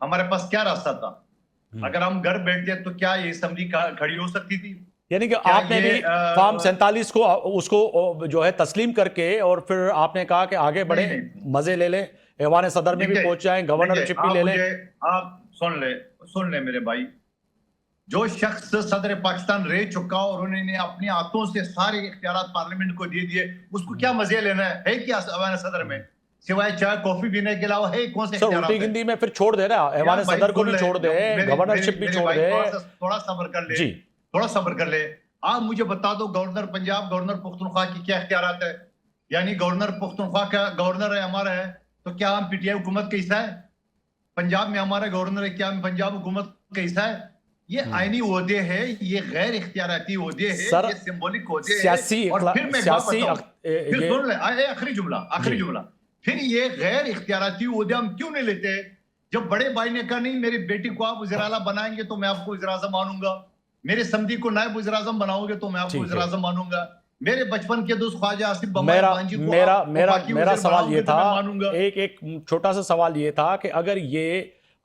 हमारे पास क्या रास्ता था? अगर हम घर बैठते तो क्या ये असेंबली खड़ी हो सकती थी? यानी कि आपने भी फॉर्म 47 को उसको जो है तस्लीम करके, और फिर आपने कहा कि आगे बढ़े, मजे ले लें, ऐवान सदर में भी पहुंच जाएं, गवर्नरशिप भी ले लें। आप सुन ले मेरे भाई, जो शख्स सदर पाकिस्तान रह चुका और उन्होंने अपने हाथों से सारे इख्तियारात पार्लियामेंट को दे दिए, उसको क्या मजे लेना है क्या ऐवान सदर में, सिवाय चाय कॉफी पीने के अलावा है कौन से? सर उल्टी गिनती में फिर छोड़ दे ना, ऐवान सदर को भी छोड़ दे, गवर्नरशिप भी छोड़ दे। थोड़ा सब्र कर ले जी, थोड़ा सब्र कर ले। आप मुझे बता दो, गवर्नर पंजाब, गवर्नर पुख्तनख्वा की क्या इख्तियारात है? यानी गवर्नर पुख्तनख्वा का गवर्नर है हमारा है, तो क्या हम PTI हुकूमत का हिस्सा है? पंजाब में हमारा गवर्नर है, क्या हम पंजाब हुकूमत का हिस्सा है? ये आईनी ओहदे है, ये गैर इख्तियाराती ओहदे है, ये सिंबॉलिक ओहदे है। और फिर मैं सुन ले, आखिरी जुमला, फिर ये गैर इख्तियाराती ओहदे हम क्यों नहीं लेते? जब बड़े भाई ने कहा नहीं मेरी बेटी को आप वज़ीर आला बनाएंगे तो मैं आपको वज़ीर आज़म मानूंगा, मेरे समधी को नायब वज़ीर आज़म बनाओगे तो मैं आपको वज़ीर आज़म मानूंगा, मेरे बचपन के दोस्त ख्वाजा आसिफ मेरा सवाल ये था, एक छोटा सा सवाल ये था कि अगर ये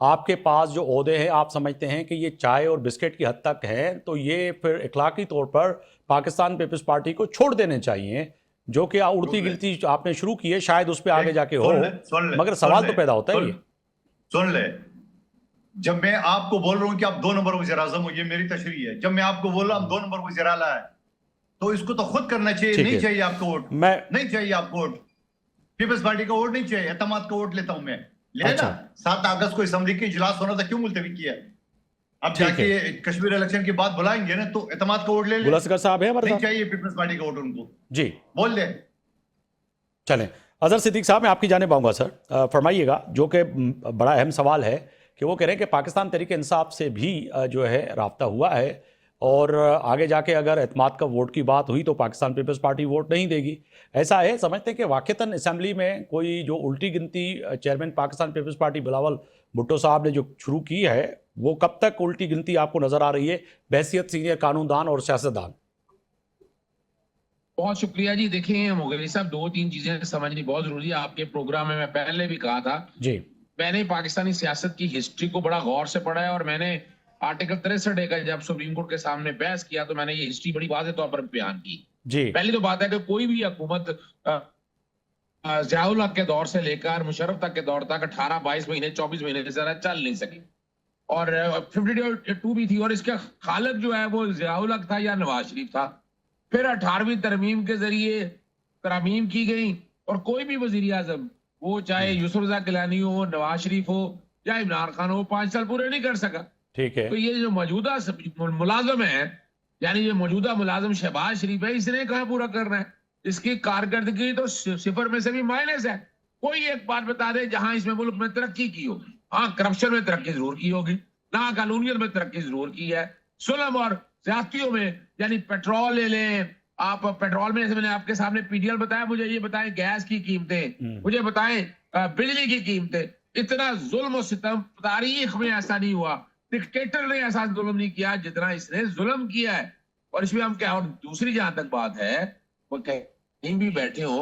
आपके पास जो ओहदे हैं आप समझते हैं कि ये चाय और बिस्किट की हद तक हैं, तो ये फिर इखलाकी तौर पर पाकिस्तान पीपल्स पार्टी को छोड़ देने चाहिए, जो कि उड़ती गिनती आपने शुरू की है, शायद उस पर आगे जाके हो, मगर सवाल तो पैदा होता है। सुन ले, जब मैं आपको बोल रहा हूं कि आप 2 नंबर वज़ीर आज़म हो, ये मेरी तशरीह है, जब मैं आपको बोल रहा हूं 2 नंबर वज़ीर आला है, तो इसको तो खुद करना चाहिए, नहीं चाहिए आपको वोट, नहीं चाहिए आपको वोट, पीपल्स पार्टी का वोट नहीं चाहिए, एतमाद का वोट लेता हूं मैं, ले ना। 7 अगस्त को असेंबली के इजलास होना था, क्यों मुलतवी किया? अब जाके कश्मीर इलेक्शन की बात बुलाएंगे ना, तो एतमाद का वोट ले ले, साहब है हमारे साथ, नहीं चाहिए पीपल्स पार्टी का वोट उनको, जी बोल दे। चलें, अजहर सिद्दीक साहब मैं आपकी जाने पाऊंगा सर, फरमाइएगा, जो कि बड़ा अहम सवाल है कि वो कह रहे हैं कि पाकिस्तान तहरीक इंसाफ से भी जो है राब्ता हुआ है, और आगे जाके अगर एतमाद का वोट की बात हुई तो पाकिस्तान पीपल्स पार्टी वोट नहीं देगी। ऐसा है, समझते हैं कि वाक़तन असेंबली में कोई जो उल्टी गिनती chairman Pakistan peoples party Bilawal Bhutto साहब ने जो शुरू की है, वो कब तक उल्टी गिनती आपको नज़र आ रही है बहैसियत सीनियर कानूनदान और सियासतदान? बहुत शुक्रिया जी। देखिए मुगली साहब, 2-3 चीजें समझनी बहुत जरूरी है। आपके प्रोग्राम में मैं पहले भी कहा था जी, मैंने पाकिस्तानी सियासत की हिस्ट्री को बड़ा गौर से पढ़ा है, और मैंने आर्टिकल 63 का जब सुप्रीम कोर्ट के सामने बहस किया तो मैंने ये हिस्ट्री बड़ी वाज़ेह तौर पर बयान की जी। पहली तो बात है कि कोई भी हुकूमत ज़ियाउल हक के दौर से लेकर मुशर्रफ तक के दौर तक 18, 22 महीने, 24 महीने से ज्यादा चल नहीं सकी, और 52 भी थी, और इसका खालिक जो है वो ज़ियाउल हक था या नवाज शरीफ था। फिर 18वीं तरमीम के जरिए तरमीम की गई, और कोई भी वजीर आजम, वो चाहे यूसुफ रज़ा गिलानी हो, नवाज शरीफ हो या इमरान खान हो, 5 साल पूरे नहीं कर सका। ठीक है, तो ये जो मौजूदा मुलाजम है, यानी ये मौजूदा मुलाजम शहबाज शरीफ है, इसने कहाँ पूरा करना है? इसकी कारकर्दगी तो 0 में से भी माइनस है। कोई एक बात बता दे जहां इसमें मुल्क में तरक्की की होगी। हाँ, करप्शन में तरक्की जरूर की होगी, ना कानूनियत में तरक्की जरूर की है, सुलम और ज्यादतियों में, यानी पेट्रोल ले लें आप, पेट्रोल में जैसे मैंने आपके सामने पीडीएल बताया, मुझे ये बताएं गैस की कीमतें, मुझे बताएं बिजली की कीमतें। इतना जुल्म और सितम तारीख में ऐसा नहीं हुआ, डिक्टेटर ने ऐसा जुल्म नहीं किया जितना इसने जुल्म किया है। और इसमें हम क्या, और दूसरी जहां तक बात है, वो कहीं भी बैठे हो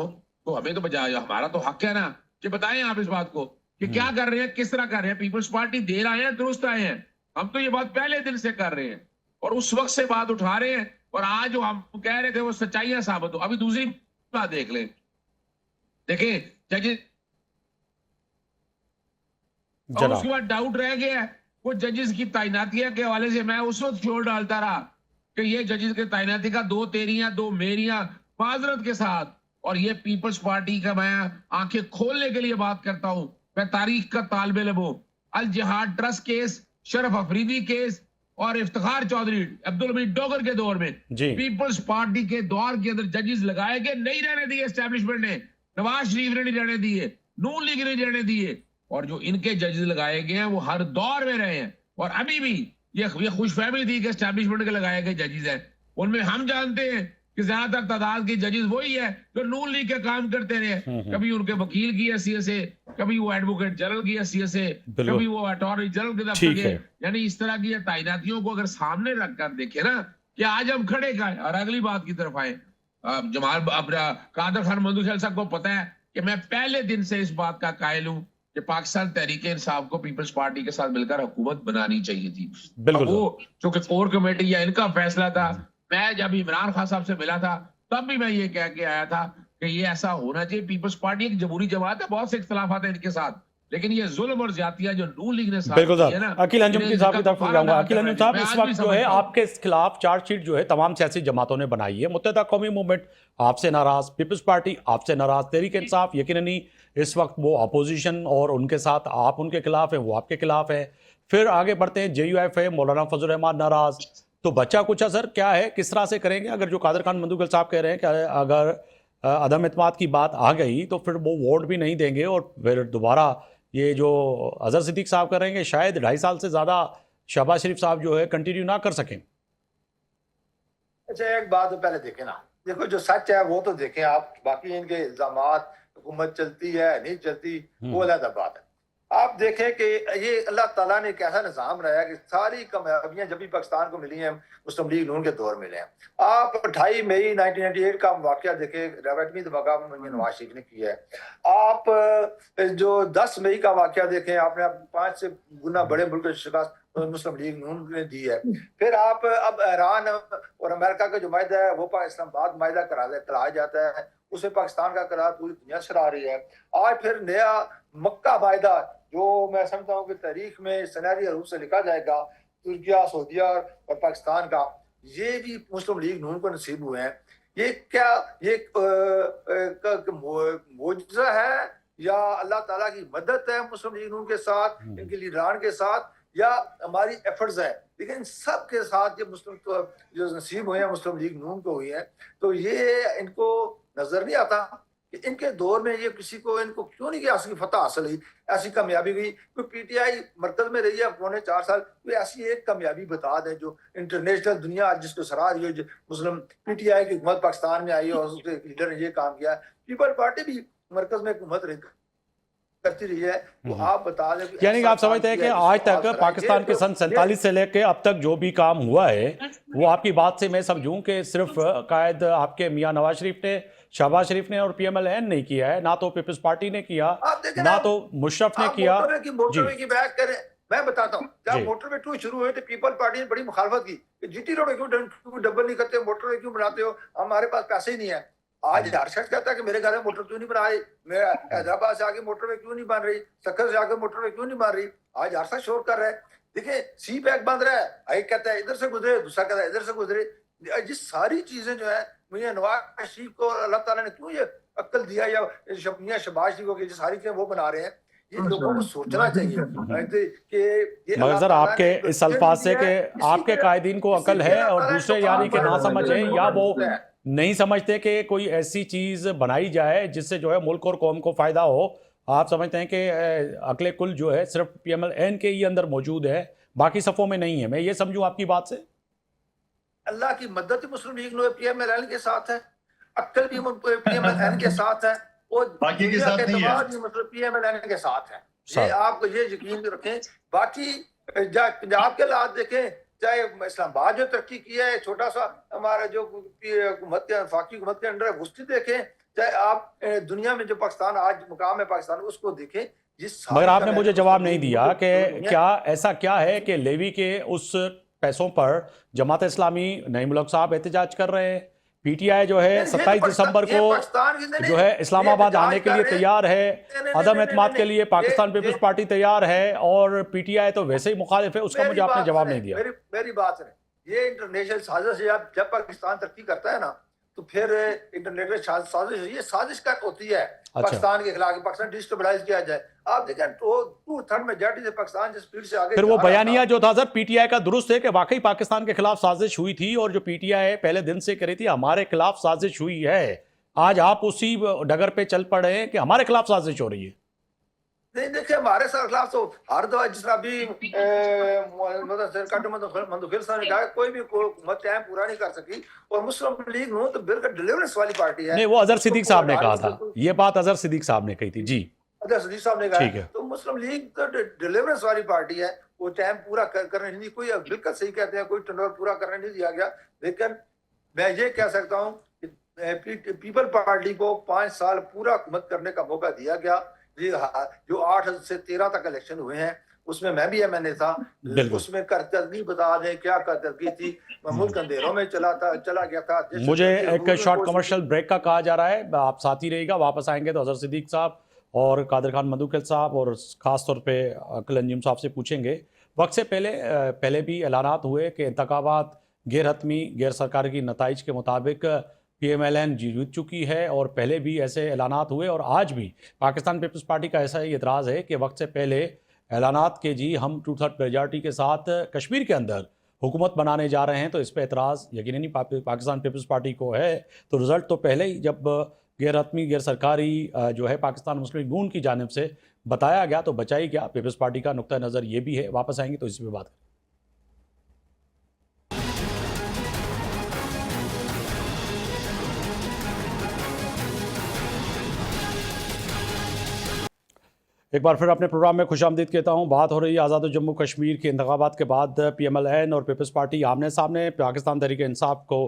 तो हमें तो बजाय, हमारा तो हक है ना कि बताएं आप इस बात को कि क्या कर रहे हैं, किस तरह कर रहे हैं। पीपल्स पार्टी देर आए हैं दुरुस्त आए हैं, हम तो ये बात पहले दिन से कर रहे हैं और उस वक्त से बात उठा रहे हैं, और आज जो हम कह रहे थे वो सच्चाइयां साबित हो। अभी दूसरी बात देख लें, देखें जजेस, और उसके बाद डाउट रह गया है वो जजेस की तैनातियां के हवाले से। मैं उस वक्त जोर डालता रहा कि ये जजेस की तैनाती का 2 तेरियां 2 मेरियां माजरत के साथ, और ये पीपल्स पार्टी का मैं आंखें खोलने के लिए बात करता हूं। मैं तारीख का तालिब इल्म हूं। अल जिहाद ट्रस्ट केस, शरफ अफरीदी केस और इफ्तिखार चौधरी, अब्दुल हमीद डोगर के दौर में पीपल्स पार्टी के दौर के अंदर जजेस लगाए गए, नहीं रहने दिए एस्टेब्लिशमेंट ने, नवाज शरीफ ने नहीं रहने दिए, नून लीग ने रहने दिए, और जो इनके जजेस लगाए गए हैं वो हर दौर में रहे हैं। और अभी भी ये खुशफहमी थी कि एस्टेब्लिशमेंट के लगाए गए जजेस हैं, उनमें हम जानते हैं कि ज्यादातर तादाद के जजेस वही है जो नून लीग के काम करते रहे। कभी उनके वकील की हैसियत से, कभी वो एडवोकेट जनरल की हैसियत से, कभी वो अटॉर्नी जनरल के दफ्तर के, यानी इस तरह की तैनातियों को अगर सामने रखकर देखे ना कि आज हम खड़े का है। और अगली बात की तरफ आए, जमाल अपना कादर खान मंदूखैल साहब को पता है कि मैं पहले दिन से इस बात का कायल हूं कि पाकिस्तान तहरीक इंसाफ को पीपल्स पार्टी के साथ मिलकर हुकूमत बनानी चाहिए थी। वो चूंकि कोर कमेटी या इनका फैसला था, मैं जब इमरान खान साहब से मिला था तब भी मैं ये कह के आया था कि ये ऐसा होना चाहिए। पीपल्स पार्टी एक जमहूरी जमात है, बहुत से इख्तलाफात है इनके साथ, लेकिन ये जुल्म और ज्यादतियां जो नून लीग ने बिल्कुल साहब, अकील अंजुम साहब की तरफ जाऊंगा। अकील अंजुम साहब, इस वक्त जो है आपके खिलाफ चार्जशीट जो है तमाम सियासी जमातों ने बनाई है। मुत्तहिदा कौमी मूवमेंट आपसे नाराज, पीपल्स पार्टी आपसे नाराज, तहरीक इंसाफ यकीननी इस वक्त वो अपोजिशन और उनके साथ आप उनके खिलाफ है, वो आपके खिलाफ है। फिर आगे बढ़ते हैं, JUF है, मौलाना फजल रहमान नाराज। तो बच्चा कुछ असर क्या है, किस तरह से करेंगे? अगर जो कादर खान मंदूखैल साहब कह रहे हैं कि अगर अदम एतमाद की बात आ गई तो फिर वो वोट भी नहीं देंगे और फिर दोबारा ये जो अजहर सिद्दीक साहब करेंगे, शायद 2.5 साल से ज़्यादा शहबाज शरीफ साहब जो है कंटिन्यू ना कर सकें। अच्छा, एक बात तो पहले देखें ना, देखो जो सच है वो तो देखें आप, बाकी इनके इल्जामात, हुकूमत चलती है नहीं चलती वो अलग बात है। आप देखें कि ये अल्लाह ताला ने कैसा निज़ाम रहा है कि सारी कामयाबियां जब भी पाकिस्तान को मिली हैं मुस्लिम लीग नून के दौर मिले हैं। आप 28 मई 1998 का वाकया देखें, रेवटमी दबका नवाज शरीफ ने किया है। आप जो 10 मई का वाकया देखें, आपने 5 से गुना बड़े मुल्क शिकस्त मुस्लिम लीग नून ने दी है। फिर आप अब ईरान और अमेरिका का जो माहिदा है वो इस्लामाबाद माहिदा कराया जाता है, उसे पाकिस्तान का करार पूरी दुनिया सराह रही है। आज फिर नया मक्का माहिदा जो मैं समझता हूँ कि तारीख में सनहरी रूप से लिखा जाएगा, तुर्किया, सऊदीया और पाकिस्तान का, ये भी मुस्लिम लीग नून को नसीब हुए हैं। ये क्या ये मोजज़ा है या अल्लाह ताला की मदद है मुस्लिम लीग नून के साथ, इनके लीडरान के साथ, या हमारी एफर्ट्स है? लेकिन सब के साथ ये मुस्लिम तो जो नसीब हुए हैं मुस्लिम लीग नून को हुई है, तो ये इनको नजर नहीं आता कि इनके दौर में ये किसी को, इनको क्यों नहीं किया ऐसी फतह हासिल हुई, ऐसी कामयाबी हुई। कोई PTI मरकज में रही है 4.25 साल, कोई ऐसी एक कामयाबी बता दें जो इंटरनेशनल दुनिया आज जिसको सराह रही है, मुस्लिम PTI की हुकूमत पाकिस्तान में आई है और उसके लीडर ने ये काम किया। पीपल पार्टी भी मरकज में हुकूमत करती रही है, तो आप बता दें, यानी कि आप समझते हैं कि आज तक पाकिस्तान के सन 47 से लेकर अब तक जो भी काम हुआ है वो आपकी बात से मैं समझूं कि सिर्फ कायद आपके मियां नवाज शरीफ ने, शहबाज शरीफ ने और PMLN नहीं किया है, ना तो पीपल्स पार्टी ने किया, ना तो मुशर्रफ ने किया। मोटरवे की बात करें, मैं बताता हूँ, जब मोटरवे 2 शुरू हुए तो पीपल पार्टी ने बड़ी मुखालफत की कि GT रोड क्यों डबल नहीं करते, मोटरवे क्यों बनाते हो, हमारे पास पैसे ही नहीं है। आज हर शख्स कहता है कि मेरे घर में मोटर क्यों नहीं बना रही, मेरा हैदराबाद से आगे मोटरवे क्यों नहीं बन रही, सक्कर से आगे मोटरवे क्यों नहीं बन रही। आज हर शख्स शोर कर रहा है। देखिए C-पैक बंद रहा है, एक कहता है इधर से गुजरे, दूसरा कहता है इधर से गुजरे। ये सारी चीजें जो है मुझे नवाज शरीफ को अल्लाह ताला ने क्यों ये अक्ल दिया, या शहबाज शरीफ को, जो सारी चीजें वो बना रहे हैं, ये लोगों को सोचना चाहिए कि मगर सर आपके इस अल्फाज से कि आपके कायदीन को अकल है और दूसरे यानी कि ना समझ है, या वो नहीं समझते कि कोई ऐसी चीज बनाई जाए जिससे जो है मुल्क और कौम को फायदा हो। आप समझते हैं कि अकले कुल जो है सिर्फ PMLN के ही अंदर मौजूद है, बाकी सफ़ों में नहीं है। मैं ये समझूं आपकी बात से? अल्लाह की मदद ही मुस्लिम लीग नो PMLN के साथ है, अक्ल भी PMLN के साथ है, और बाकी के दुनिया साथ के नहीं है। एतबार भी मतलब PMLN के साथ है। ये साथ। आपको ये यकीन रखें। बाकी पंजाब के हालात देखें, चाहे इस्लामाबाद जो तरक्की किया है, छोटा सा हमारा जो हुकूमत के वफाकी हुकूमत के अंडर है उसकी देखें, चाहे आप दुनिया में जो पाकिस्तान आज मुकाम है पाकिस्तान उसको देखें। मगर आपने मुझे जवाब नहीं दिया कि क्या ऐसा क्या है कि लेवी के उस पैसों पर जमात इस्लामी नईम मुल्क साहब एहतजाज कर रहे हैं। पीटीआई जो है 27 दिसंबर को जो है इस्लामाबाद आने के लिए तैयार है, अदम एतमाद के लिए पाकिस्तान पीपल्स पार्टी तैयार है, और पीटीआई तो वैसे ही मुखालिफ है। उसका मुझे आपने जवाब नहीं दिया। मेरी बात है, ये इंटरनेशनल साजिश है। जब पाकिस्तान तरक्की करता है ना तो फिर इंटरनेशनल साजिश, ये साजिश का होती है पाकिस्तान के खिलाफ, पाकिस्तान डिस्टेबलाइज किया जाए। आप देखें तो 2/3 मेजॉरिटी से पाकिस्तान जिस स्पीड से आगे, फिर वो बयानिया जो था सर पीटीआई का दुरुस्त है कि वाकई पाकिस्तान के खिलाफ साजिश हुई थी, और जो पीटीआई पहले दिन से करी थी हमारे खिलाफ साजिश हुई है। आज आप उसी डगर पे चल पड़े हैं कि हमारे खिलाफ साजिश हो रही है। नहीं देखिए, हमारे खिलाफ तो हर दफा जिस तरह भी मंदुखिल साहब ने कहा, कोई भी हुकूमत टाइम पूरा नहीं कर सकी, और मुस्लिम लीग हो तो बिल्कुल डिलीवरेंस वाली पार्टी है। नहीं, वो अजहर सिद्दीक साहब ने कहा था, ये बात अजहर सिद्दीक साहब ने कही थी। जी, अजहर सिद्दीक साहब ने कहा ठीक है। तो मुस्लिम लीग तो डिलीवरेंस वाली पार्टी है, वो टाइम पूरा करने नहीं, कोई बिल्कुल सही कहते हैं, कोई टर्नओवर पूरा करने नहीं दिया गया। लेकिन मैं ये कह सकता हूँ कि पीपल पार्टी को 5 साल पूरा हुकूमत करने का मौका दिया गया। ये जो 8 से 13 तक इलेक्शन हुए हैं उसमें मैं भी MNA था, उसमें करतरगी बता दें क्या करतरगी थी, मुल्क अंधेरों में चला गया था। मुझे एक शॉर्ट कमर्शियल ब्रेक का कहा जा रहा है, आप साथ ही रहिएगा। वापस आएंगे तो अजहर सिद्दीक साहब और कादिर खान मंदुखिल साहब और ख़ास तौर पे अकल अंजुम साहब से पूछेंगे। वक्त से पहले भी ऐलानात हुए कि इंतखाबात गैर हतमी गैर सरकारी की नताइज के मुताबिक PMLN जीत चुकी है, और पहले भी ऐसे ऐलानात हुए, और आज भी पाकिस्तान पीपल्स पार्टी का ऐसा ही एतराज़ है कि वक्त से पहले ऐलानात के जी हम 2/3 मेजॉरिटी के साथ कश्मीर के अंदर हुकूमत बनाने जा रहे हैं। तो इस पर एतराज़ यकीनन पाकिस्तान पीपल्स पार्टी को है। तो रिज़ल्ट तो पहले ही जब गैर हतमी गैर सरकारी जो है पाकिस्तान मुस्लिम लीग नून की जानिब से बताया गया तो बचा ही गया। पीपल्स पार्टी का नुक्ता नज़र ये भी है। वापस आएंगे तो इसी पर बात करें। एक बार फिर अपने प्रोग्राम में खुशामदीद कहता हूँ। बात हो रही है आज़ाद जम्मू कश्मीर के इंतखाबात के बाद PMLN और पीपल्स पार्टी आमने सामने। पाकिस्तान तहरीक इंसाफ को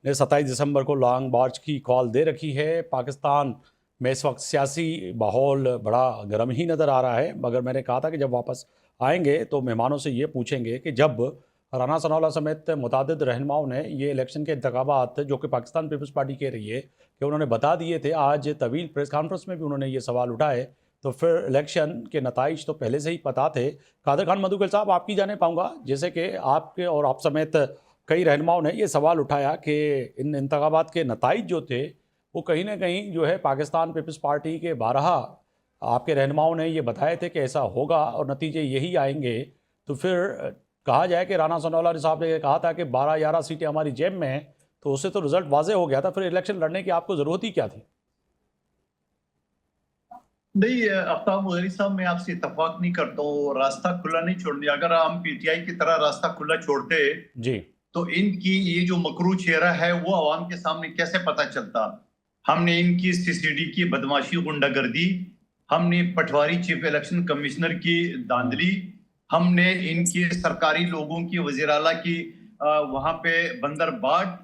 ने 27 दिसंबर को लॉन्ग मार्च की कॉल दे रखी है। पाकिस्तान में इस वक्त सियासी माहौल बड़ा गर्म ही नज़र आ रहा है, मगर मैंने कहा था कि जब वापस आएंगे तो मेहमानों से ये पूछेंगे कि जब राना सनाउल्लाह समेत मुतादिद रहनुमाओं ने ये इलेक्शन के इंतखाबात जो कि पाकिस्तान पीपल्स पार्टी कह रही है कि उन्होंने बता दिए थे, आज तवील प्रेस कॉन्फ्रेंस में भी उन्होंने ये सवाल उठाए, तो फिर इलेक्शन के नताइज तो पहले से ही पता थे। कादिर खान मंदुखिल साहब, आपकी जाने पाऊँगा, जैसे कि आपके और आप समेत कई रहनुमाओं ने ये सवाल उठाया कि इन इंतखाबात के नताइज जो थे वो कहीं ना कहीं जो है पाकिस्तान पीपल्स पार्टी के 12 आपके रहनुमाओं ने ये बताए थे कि ऐसा होगा और नतीजे यही आएंगे। तो फिर कहा जाए कि राना सनाउल्लाह साहब ने कहा था कि 12-11 सीटें हमारी जेब में हैं, तो उससे तो रिजल्ट वाजे हो गया था। फिर इलेक्शन लड़ने की आपको ज़रूरत ही क्या थी? नहीं आफ्ताब मुगेरी साहब, मैं आपसे इत्तेफाक नहीं करता हूँ। रास्ता खुला नहीं छोड़ दिया। अगर हम PTI की तरह रास्ता खुला छोड़ते जी तो इनकी ये जो मकरू चेहरा है वो आवाम के सामने कैसे पता चलता। हमने इनकी CCD की बदमाशी, गुंडागर्दी, हमने पटवारी चीफ इलेक्शन कमिश्नर की धांधली, हमने इनकी सरकारी लोगों की वज़ीर आला की वहां पे बंदरबाट।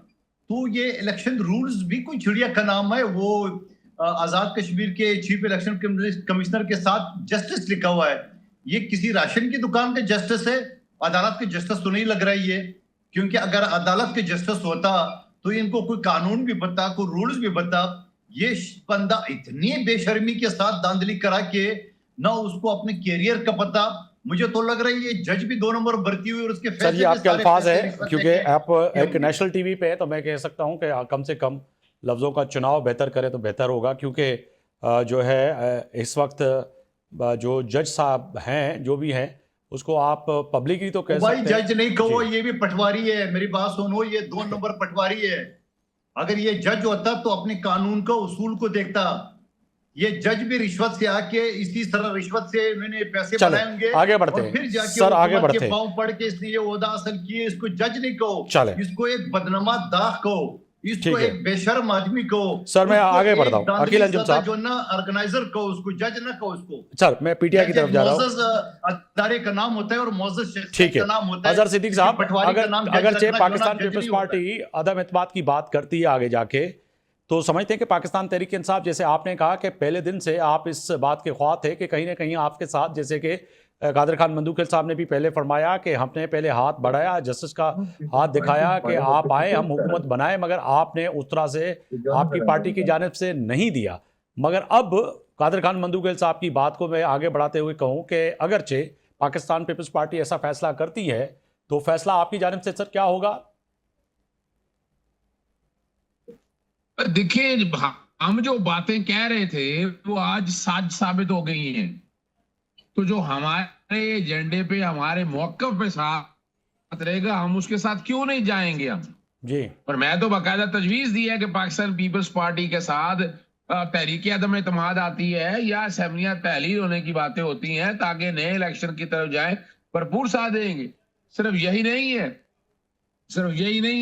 तो ये इलेक्शन रूल्स भी कोई चिड़िया का नाम है। वो आजाद कश्मीर के चीफ इलेक्शन कमिश्नर के साथ जस्टिस लिखा हुआ है। ये किसी राशन की दुकान का जस्टिस है, अदालत के जस्टिस तो नहीं लग रहा है ये। क्योंकि अगर अदालत के जस्टिस होता तो इनको कोई कानून भी पता, कोई रूल्स भी पता। ये बंदा इतनी बेशर्मी के साथ धांधली करा के ना उसको अपने कैरियर का पता। मुझे तो लग रहा है ये जज भी 2 नंबर भर्ती हुई और उसके सर, ये आपके अल्फाज है क्योंकि आप एक नेशनल टीवी पे है, तो मैं कह सकता हूं कि कम से कम लफ्ज़ों का चुनाव बेहतर करें तो बेहतर होगा। क्योंकि जो है इस वक्त जो जज साहब हैं, जो भी हैं, उसको आप पब्लिकली तो कह सकते हैं। भाई जज नहीं कहो, ये भी पटवारी है। मेरी बात सुनो, ये 2 नंबर पटवारी है। अगर ये जज होता तो अपने कानून का उसूल को देखता। ये जज भी रिश्वत से आके इसी तरह रिश्वत से मैंने पैसे चले, बनाए होंगे आगे बढ़ते और हैं। फिर जाके सर, आगे हुकूमत बढ़ते के हैं। पांव पड़ के इसने ये ओहदा हासिल किए। इसको जज नहीं कहो, चले। इसको एक बदनमा दाग कहो, इसको ठीक है। एक बेशर्म आदमी कहो। सर, मैं उसको आगे एक बढ़ता हूं। दांदली अकील अंजुम ज़ादा साहब। जो ना ऑर्गेनाइजर कहो, उसको जज ना कहो। उसको सर, मैं पीटीआई की तरफ जा रहा हूँ। मुअज़्ज़ज़ अदारे का नाम होता है और मुअज़्ज़ज़ शख्सियत ठीक है। का नाम होता है। अजहर सिद्दीक साहब, पटवारी का नाम जज अगरचे रखना जो ना पाकिस्तान जज पीपल्स नहीं होता है। पार्टी अदम एतमाद की बात करती है आगे जाके, तो समझते हैं कि पाकिस्तान तहरीक इंसाफ, जैसे आपने कहा कि पहले दिन से आप इस बात के ख्वाह थे कि कहीं ना कहीं आपके साथ, जैसे कि कादर खान मंदूकिल साहब ने भी पहले फरमाया कि हमने पहले हाथ बढ़ाया, जस्टिस का हाथ दिखाया कि आप आए, हम हुकूमत बनाए, मगर आपने उस तरह से आपकी पार्टी की जानिब से नहीं दिया। मगर अब कादर खान मंदूकिल साहब की बात को मैं आगे बढ़ाते हुए कहूँ कि अगरचे पाकिस्तान पीपल्स पार्टी ऐसा फैसला करती है, तो फैसला आपकी जानिब से सर क्या होगा? देखिए, हम जो बातें कह रहे थे वो आज सच साबित हो गई हैं। तो जो हमारे एजेंडे पे, हमारे मौक़िफ़ पे साथ रहेगा, हम उसके साथ क्यों नहीं जाएंगे हम जी। और मैं तो बाकायदा तजवीज़ दी है कि पाकिस्तान पीपल्स पार्टी के साथ तहरीक अदम एतमाद आती है या असेंबलियां तहलील होने की बातें होती हैं ताकि नए इलेक्शन की तरफ जाए, भरपूर साथ देंगे। सिर्फ यही नहीं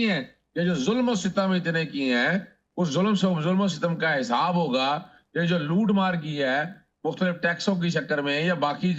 है, ये जो जुल्म और सितम इतने किए हैं, उस जुल्म और सितम का हिसाब होगा। ये जो लूट मार की है मुख्तलिफ टैक्सों की शक्कर में या बाकी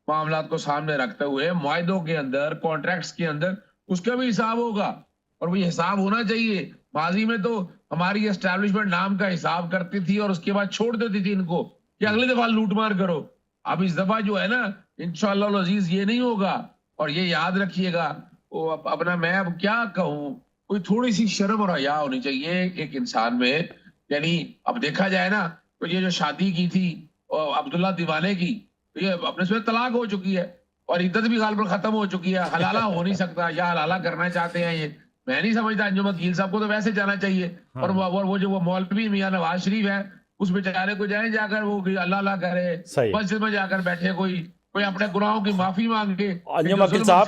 मामला को सामने रखते हुए मुआहदों के अंदर, कॉन्ट्रैक्ट्स के अंदर, उसका भी हिसाब होगा और वो हिसाब होना चाहिए। माजी में तो हमारी एस्टैब्लिशमेंट नाम का हिसाब करती थी और उसके बाद छोड़ देती थी इनको कि अगली दफा लूट मार करो। अब इस दफा जो है ना, इंशाअल्लाह अजीज ये नहीं होगा। और ये याद रखिएगा, वो अपना मैं अब क्या कहूँ, कोई थोड़ी सी शर्म और हया होनी चाहिए एक इंसान में। यानी अब देखा जाए ना, तो ये जो शादी की थी अब्दुल्ला दीवाने की, तो ये अपने से तलाक हो चुकी है और इद्दत भी गाल पर खत्म हो चुकी है। हलाला हो नहीं सकता, या हलाला करना चाहते हैं ये, मैं नहीं समझता। अंजुम वकील साहब को तो वैसे जाना चाहिए। हाँ। और वो जो वो मौलवी मियां नवाज शरीफ है, उस बेचारे को जाए जाकर वो अल्लाह अल्लाह करे, सही। मस्जिद में जाकर बैठे, कोई अपने गुनाहों की माफी मांगे। अंजुम वकील साहब,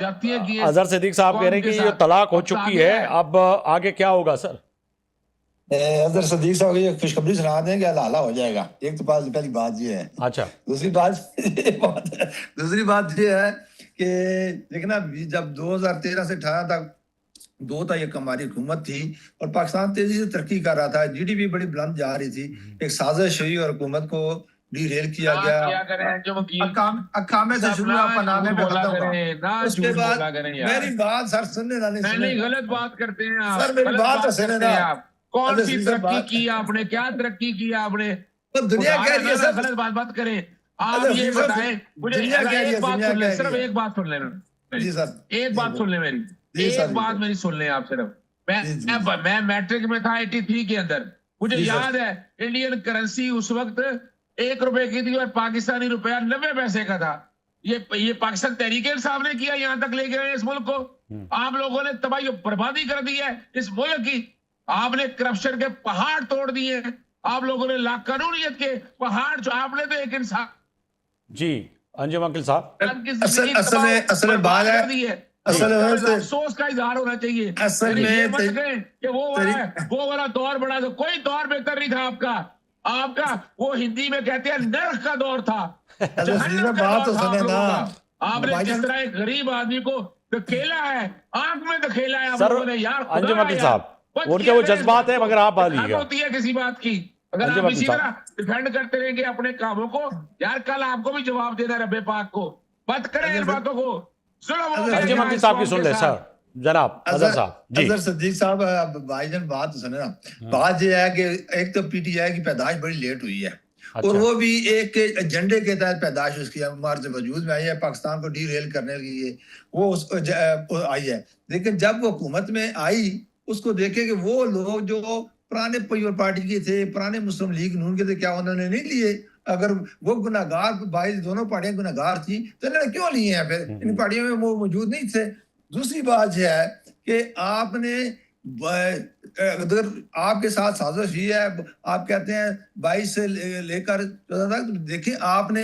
अजहर सिद्दीक साहब कह रहे हैं कि ये तलाक हो चुकी है, अब आगे क्या होगा सर? अजहर सदीक साहब ये खुशखबरी सुना दें कि हलाला हो जाएगा। एक तो पहली बात ये है। अच्छा। दूसरी बात ये है कि देखना, जब 2013 से 18 तक 2 तक हमारी हुकूमत थी और पाकिस्तान तेजी से तरक्की कर रहा था, जीडीपी बड़ी बुलंद जा रही थी। एक साजिश हुई और हुकूमत को डीरेल किया गया। अकामे से शुरू पनामे पे खत्म हुआ। उसके बाद मेरी बात सर सुनने ना, नहीं, गलत बात करते हैं आप। सर मेरी बात तो सुने ना। कौन सी तरक्की की आपने, क्या तरक्की की आपने? तो दुनिया कह रही है सर, गलत बात करें आप। ये बताएं मुझे, एक बात सुन ले, सिर्फ एक बात सुन लेना जी सर, एक बात सुन ले मेरी, एक बात मेरी सुन ले आप सिर्फ। मैं मैट्रिक में था 83 के अंदर। मुझे याद है इंडियन करेंसी उस वक्त 1 रुपए की थी और पाकिस्तानी रुपया 90 पैसे का था। ये पाकिस्तान तहरीक इंसाफ ने किया, यहाँ तक ले गए इस मुल्क को। आप लोगों ने तबाही बर्बादी कर दी है इस मुल्क की। आपने करप्शन के पहाड़ तोड़ दिए, आप लोगों ने लाकानूनियत के पहाड़, जो आपने तो एक इंसान जी अंजुम वकील साहब, असल बात है, अफसोस का इजहार होना चाहिए। असल में कि वो वाला दौर बड़ा था, कोई दौर बेहतर नहीं था आपका वो हिंदी में कहते हैं नर्क का दौर था। बात तो सुने ना, आपने जिस तरह एक गरीब आदमी को धकेला है, आंख में धकेला है सर यार। अंजुम वकील साहब, उनके वो जज्बात है, मगर आप बालिएगा होती है किसी बात की। अगर आप इसी तरह डिफेंड करते रहेंगे अपने कामों को, यार कल आपको भी जवाब देना रब्बे पाक को। मत करें इन बातों को। अंजुम वकील साहब की सुन ले सर, जनाब अजहर साहब जी। अजहर सिद्दीक साहब, भाईजान बात तो सुने ना। बात ये है कि एक तो पीटीआई की पैदाइश बड़ी लेट हुई है। अच्छा। और वो भी एक एजेंडे के तहत पैदाइश उसकी मार्च वजूद में आई है, पाकिस्तान को डीरेल करने के लिए वो आई है। लेकिन जब वो हुकूमत में आई, उसको देखे कि वो लोग जो पुराने पीपल पार्टी के थे, पुराने मुस्लिम लीग नून के थे, क्या उन्होंने नहीं लिए? अगर वो गुनाहगार, भाई दोनों पार्टियां गुनाहगार थी, तो इन्होंने क्यों लिए हैं? फिर इन पार्टियों में वो मौजूद नहीं थे। दूसरी बात यह है कि आपने अगर आपके साथ साजिश ही है, आप कहते हैं 22 से लेकर 14 तक, देखिए आपने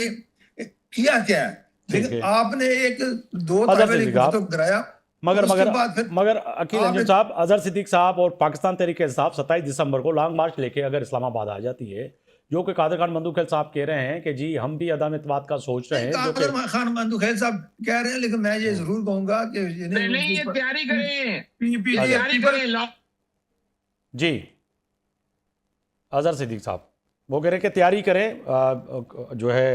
किया क्या है। लेकिन आपने एक 2 तो कराया, मगर अकील अंजुम साहब, अजहर सिद्दीक साहब और पाकिस्तान तहरीक इंसाफ 27 दिसंबर को लॉन्ग मार्च लेके अगर इस्लामाबाद आ जाती है, जो कि कादर खान मंदूखेल साहब कह रहे हैं कि जी हम भी अदम इत्तेमाद का सोच रहे हैं, जो कि कादर खान मंदूखेल साहब कह रहे हैं, लेकिन मैं ये जरूर कहूंगा कि नहीं, ये तैयारी करें, ये पीपीआई तैयारी करें। जी अजहर सिद्दीक साहब वो कह रहे हैं कि तैयारी करें, जो है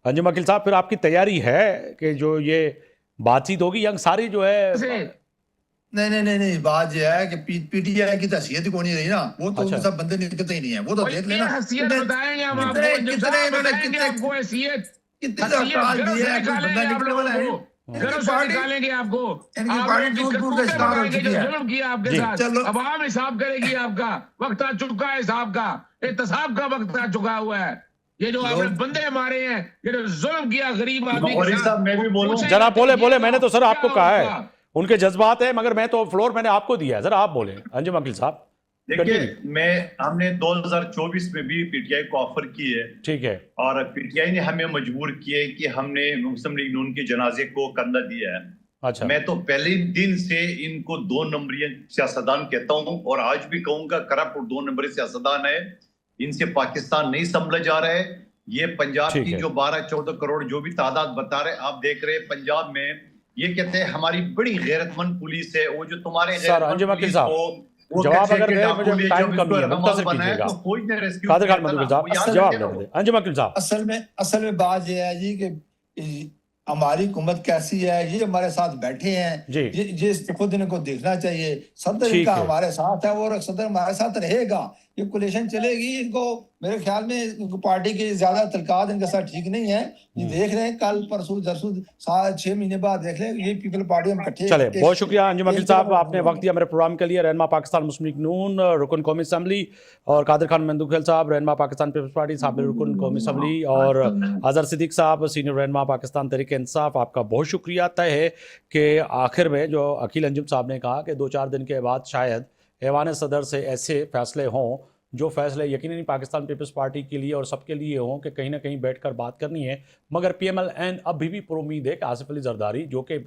अंजुम अकील साहब, फिर आपकी तैयारी है कि जो ये बातचीत होगी यंग सारी जो है नहीं, बात यह है कि पीटीआई की हैसियत ही कोई नहीं रही ना, वो तो अच्छा। सब बंदे निकलते ही नहीं है, वो तो देख लेना हैसियत बताएंगे हम आपको, कितने इन्होंने बताएंगे आपको हैसियत, कितने अकाल दिए हैं, कोई बंदा निकलने वाला है। गर्व से निकालेंगे आपको, इनकी आप पार्टी लोगों की टूट-टूट का करतूतें शिकार हो बताएंगे, चुकी जो है। जुल्म किया आपके जी, साथ। चलो। अब आम हिसाब करेगी आपका, वक्त आ चुका है हिसाब का, एहतसाब का वक्त आ चुका हुआ है। ये जो आपने बंदे मारे हैं, ये जो जुल्म किया गरीब आदमी के मौलवी साथ, साहब, मैं भी बोलूं? पूछेंगे जरा बोले कि बोले, ये मैंने तो सर क्या आपको कहा है, होगा? उनके जज्बात है, मगर मैं तो फ्लोर मैंने आपको दिया है, सर आप बोले अंजुम अकील साहब। देखिए, हमने 2024 में भी पीटीआई को ऑफर की है, ठीक है, और पीटीआई ने हमें मजबूर किया है कि हमने मुस्लिम लीग नून के जनाजे को कंधा दिया है। अच्छा, मैं तो पहले दिन से इनको 2 नंबरी सियासतदान कहता हूं, और आज भी कहूंगा करप्ट और 2 नंबरी सियासतदान है। इनसे पाकिस्तान नहीं संभला जा रहा है। ये पंजाब ठीक की है। जो 12-14 करोड़ जो भी तादाद बता रहे, आप देख रहे हैं पंजाब में, ये कहते हैं हमारी बड़ी गैरतमंद पुलिस है। वो जो तुम्हारे सर, गैरतमंद अंजुम अकील पुलिस साहब, को वो जवाब कैसे अगर के दे, डाकू मुझे ले टाइम जब कम इसको है, रहमान मुख्तसर बनाया, कीजिएगा। तो कोई ने रेस्क्यू कादर किया खान था मंदूखेल ना, साहब वो याद जवाब रखना दे वो। दें। अंजुम अकील साहब, असल में बात यह है जी कि हमारी हुकूमत कैसी है, ये हमारे साथ बैठे हैं जी। ये खुद इनको देखना चाहिए। सदर ठीक इनका है। हमारे साथ है और सदर हमारे साथ रहेगा, ये कोलिशन चलेगी। इनको मेरे ख्याल में इनको पार्टी की ज्यादा तलकात इनके साथ ठीक नहीं है। ये देख रहे हैं कल परसों दरसों 6 महीने बाद देख रहे हैं ये पीपल पार्टी हम इकट्ठे। चले, बहुत शुक्रिया अंजुम अकील साहब, आपने वक्त दिया मेरे प्रोग्राम के लिए। रहनुमा पाकिस्तान मुस्लिम लीग नून रुकन कौमी असम्बली, और कादर खान मंदूखेल साहब रहनुमा पाकिस्तान पीपल्स पार्टी साबिर रुकन कौमी असम्बली, और अजहर सिद्दीक साहब सीनियर रहनुमा पाकिस्तान तहरीक इंसाफ, आपका बहुत शुक्रिया। तय है कि आखिर में जो अकील अंजुम साहब ने कहा कि 2-4 दिन के बाद शायद ऐवान सदर से ऐसे फैसले हों जो फैसले यकीनन पाकिस्तान पीपल्स पार्टी के लिए और सबके लिए हों कि कहीं ना कहीं बैठकर बात करनी है। मगर PMLN अभी भी पुरुमीद है कि आसिफ अली जरदारी, जो कि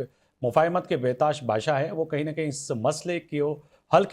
मुफाहमत के बेताश बादशाह हैं, वो कहीं ना कहीं इस मसले को